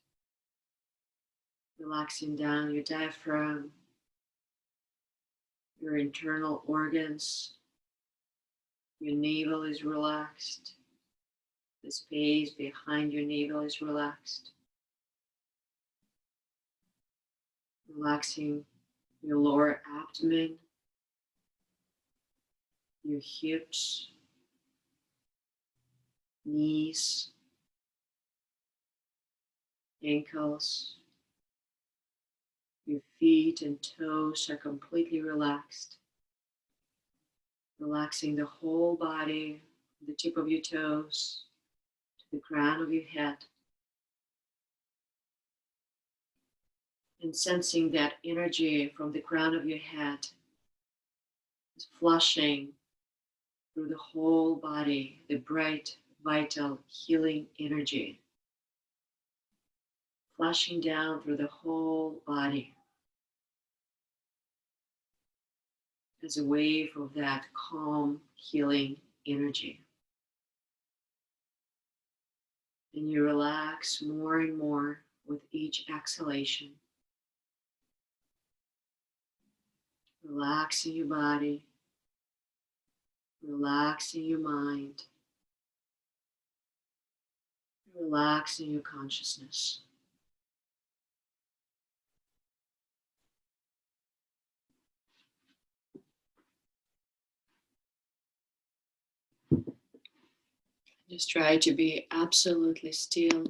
Relaxing down your diaphragm, your internal organs, your navel is relaxed. The space behind your navel is relaxed. Relaxing your lower abdomen, your hips, knees, ankles, your feet and toes are completely relaxed. Relaxing the whole body, the tip of your toes to the crown of your head. And sensing that energy from the crown of your head is flushing through the whole body, the bright, vital, healing energy. Flushing down through the whole body as a wave of that calm, healing energy. And you relax more and more with each exhalation. Relaxing your body, relaxing your mind, relaxing your consciousness. Just try to be absolutely still.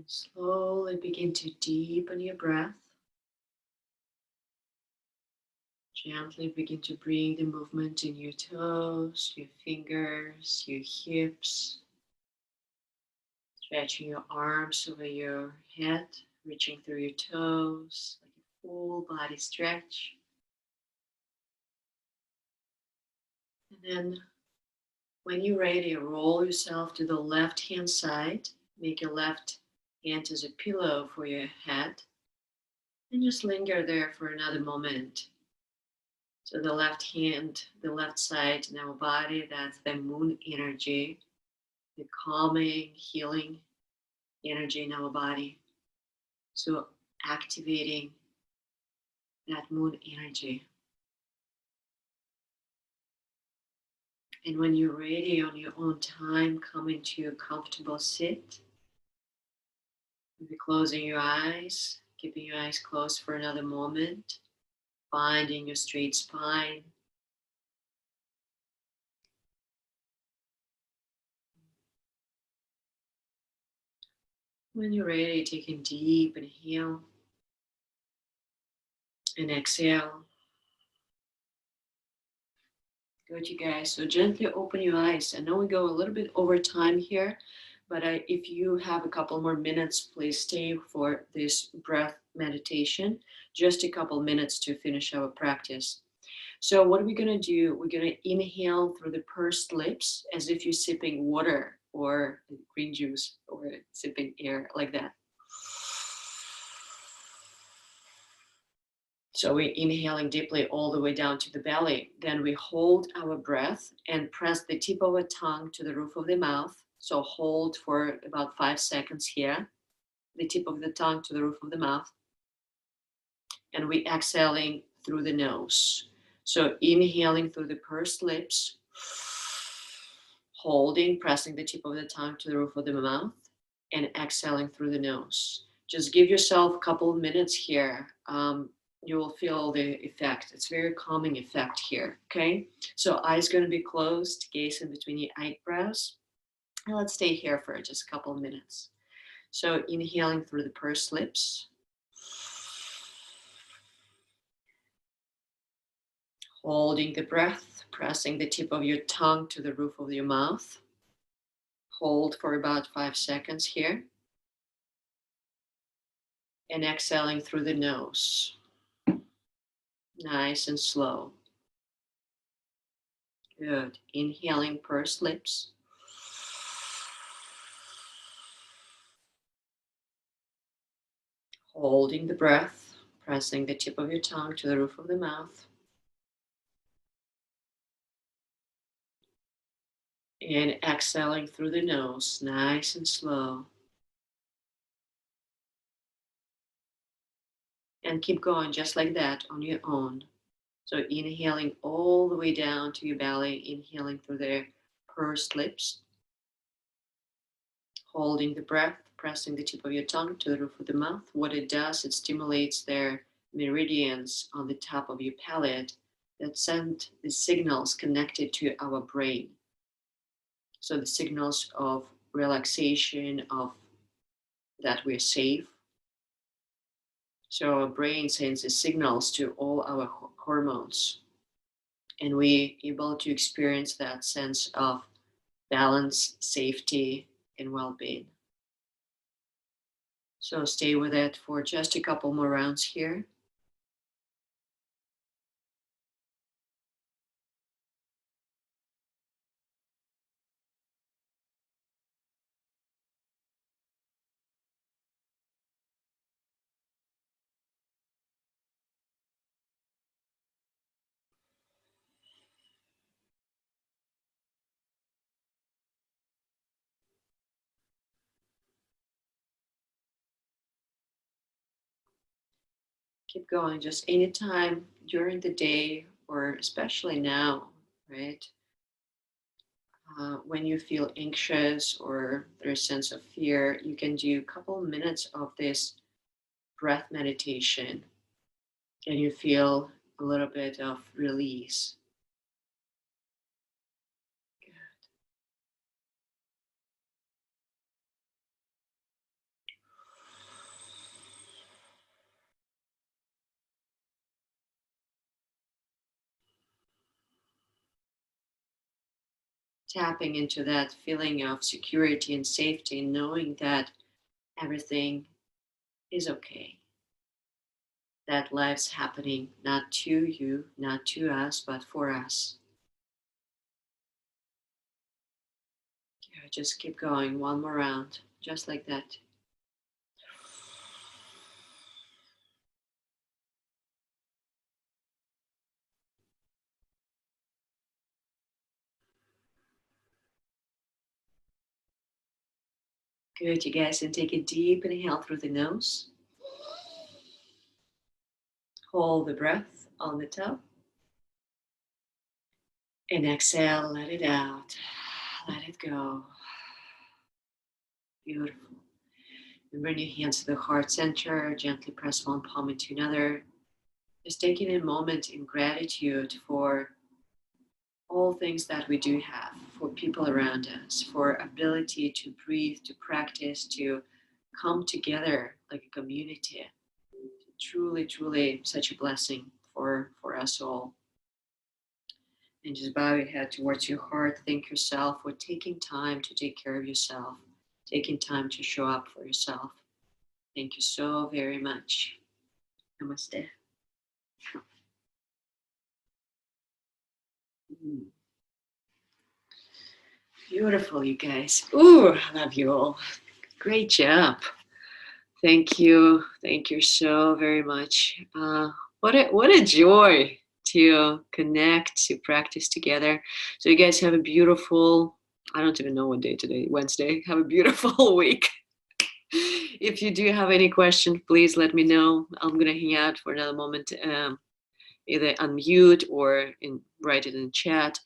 And slowly begin to deepen your breath. Gently begin to bring the movement in your toes, your fingers, your hips. Stretching your arms over your head, reaching through your toes, like a full body stretch. And then when you're ready, roll yourself to the left hand side. Make your left hand as a pillow for your head. And just linger there for another moment. So the left hand, the left side in our body, that's the moon energy, the calming, healing energy in our body. So activating that moon energy. And when you're ready on your own time, come into a comfortable sit. Maybe closing your eyes, keeping your eyes closed for another moment, finding your straight spine. When you're ready, take a deep inhale and exhale. Good, you guys. So gently open your eyes. I know we go a little bit over time here, but if you have a couple more minutes, please stay for this breath meditation. Just a couple minutes to finish our practice. So what are we going to do? We're going to inhale through the pursed lips as if you're sipping water or green juice or sipping air like that. So we're inhaling deeply all the way down to the belly. Then we hold our breath and press the tip of our tongue to the roof of the mouth. So hold for about 5 seconds here, the tip of the tongue to the roof of the mouth. And we exhaling through the nose. So inhaling through the pursed lips, holding, pressing the tip of the tongue to the roof of the mouth, and exhaling through the nose. Just give yourself a couple of minutes here. You will feel the effect. It's very calming effect here, okay? So eyes going to be closed, gaze in between your eyebrows. And let's stay here for just a couple of minutes. So inhaling through the pursed lips. Holding the breath, pressing the tip of your tongue to the roof of your mouth. Hold for about 5 seconds here. And exhaling through the nose. Nice and slow. Good. Inhaling pursed lips. Holding the breath, pressing the tip of your tongue to the roof of the mouth. And exhaling through the nose, nice and slow. And keep going just like that on your own. So inhaling all the way down to your belly, inhaling through the pursed lips. Holding the breath, pressing the tip of your tongue to the roof of the mouth. What it does, it stimulates their meridians on the top of your palate that send the signals connected to our brain. So the signals of relaxation, of that we're safe. So our brain sends the signals to all our hormones, and we're able to experience that sense of balance, safety, and well-being. So stay with it for just a couple more rounds here. Keep going, just anytime during the day, or especially now, right? When you feel anxious or there's a sense of fear, you can do a couple of minutes of this breath meditation and you feel a little bit of release. tapping into that feeling of security and safety, knowing that everything is okay, that life's happening not to you, not to us, but for us. Yeah, just keep going, one more round, just like that. Good, you guys, and take a deep inhale through the nose. Hold the breath on the top. And exhale, let it out. Let it go. Beautiful. And bring your hands to the heart center. Gently press one palm into another. Just taking a moment in gratitude for all things that we do have, for people around us, for ability to breathe, to practice, to come together like a community. Truly, truly such a blessing for us all. And just bow your head towards your heart. Thank yourself for taking time to take care of yourself, taking time to show up for yourself. Thank you so very much. Namaste. Beautiful, you guys. Ooh, I love you all. Great job. Thank you. Thank you so very much. What a joy to connect, to practice together. So you guys have a beautiful, I don't even know what day today, Wednesday. Have a beautiful week. If you do have any question, please let me know. I'm gonna hang out for another moment, either unmute or write it in the chat.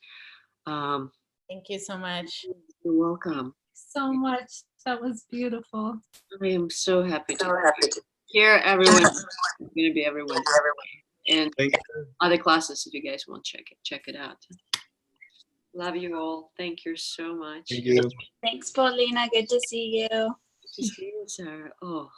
Thank you so much. You're welcome. So much. That was beautiful. I am so happy to hear everyone. It's gonna be everyone, and other classes if you guys want to check it out. Love you all. Thank you so much. Thank you. Thanks, Polina. Good to see you. Good to see you, Sarah. Oh,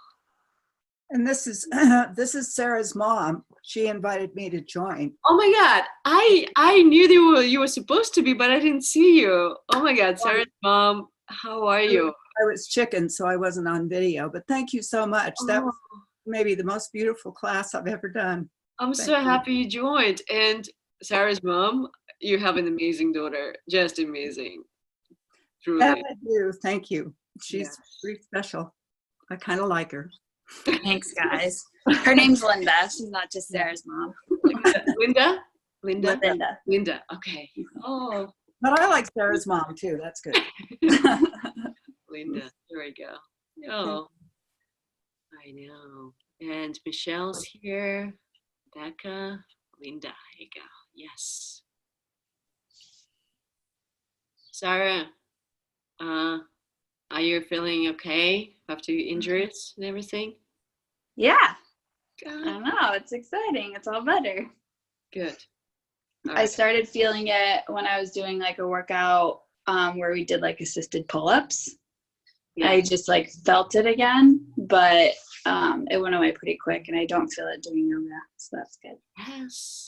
And this is Sarah's mom. She invited me to join. oh my God! I knew you were supposed to be, but I didn't see you. Oh my God, Sarah's mom. How are you? I was chicken, so I wasn't on video, but thank you so much. That was maybe the most beautiful class I've ever done. I'm so happy you joined. And Sarah's mom, you have an amazing daughter. Just amazing. Truly. I do. Thank you. She's pretty special. I kind of like her. Thanks, guys. Her name's Linda. She's not just Sarah's mom. Linda? Linda. Okay. Oh. But I like Sarah's mom too. That's good. Linda. There we go. Oh, I know. And Michelle's here. Becca. Linda. Here you go. Yes. Sarah, are you feeling okay after your injuries and everything? Yeah. Good. I don't know. It's exciting. It's all better. Good. I started feeling it when I was doing like a workout where we did like assisted pull-ups. Yeah. I just like felt it again, but it went away pretty quick and I don't feel it doing yoga. So that's good. Yes.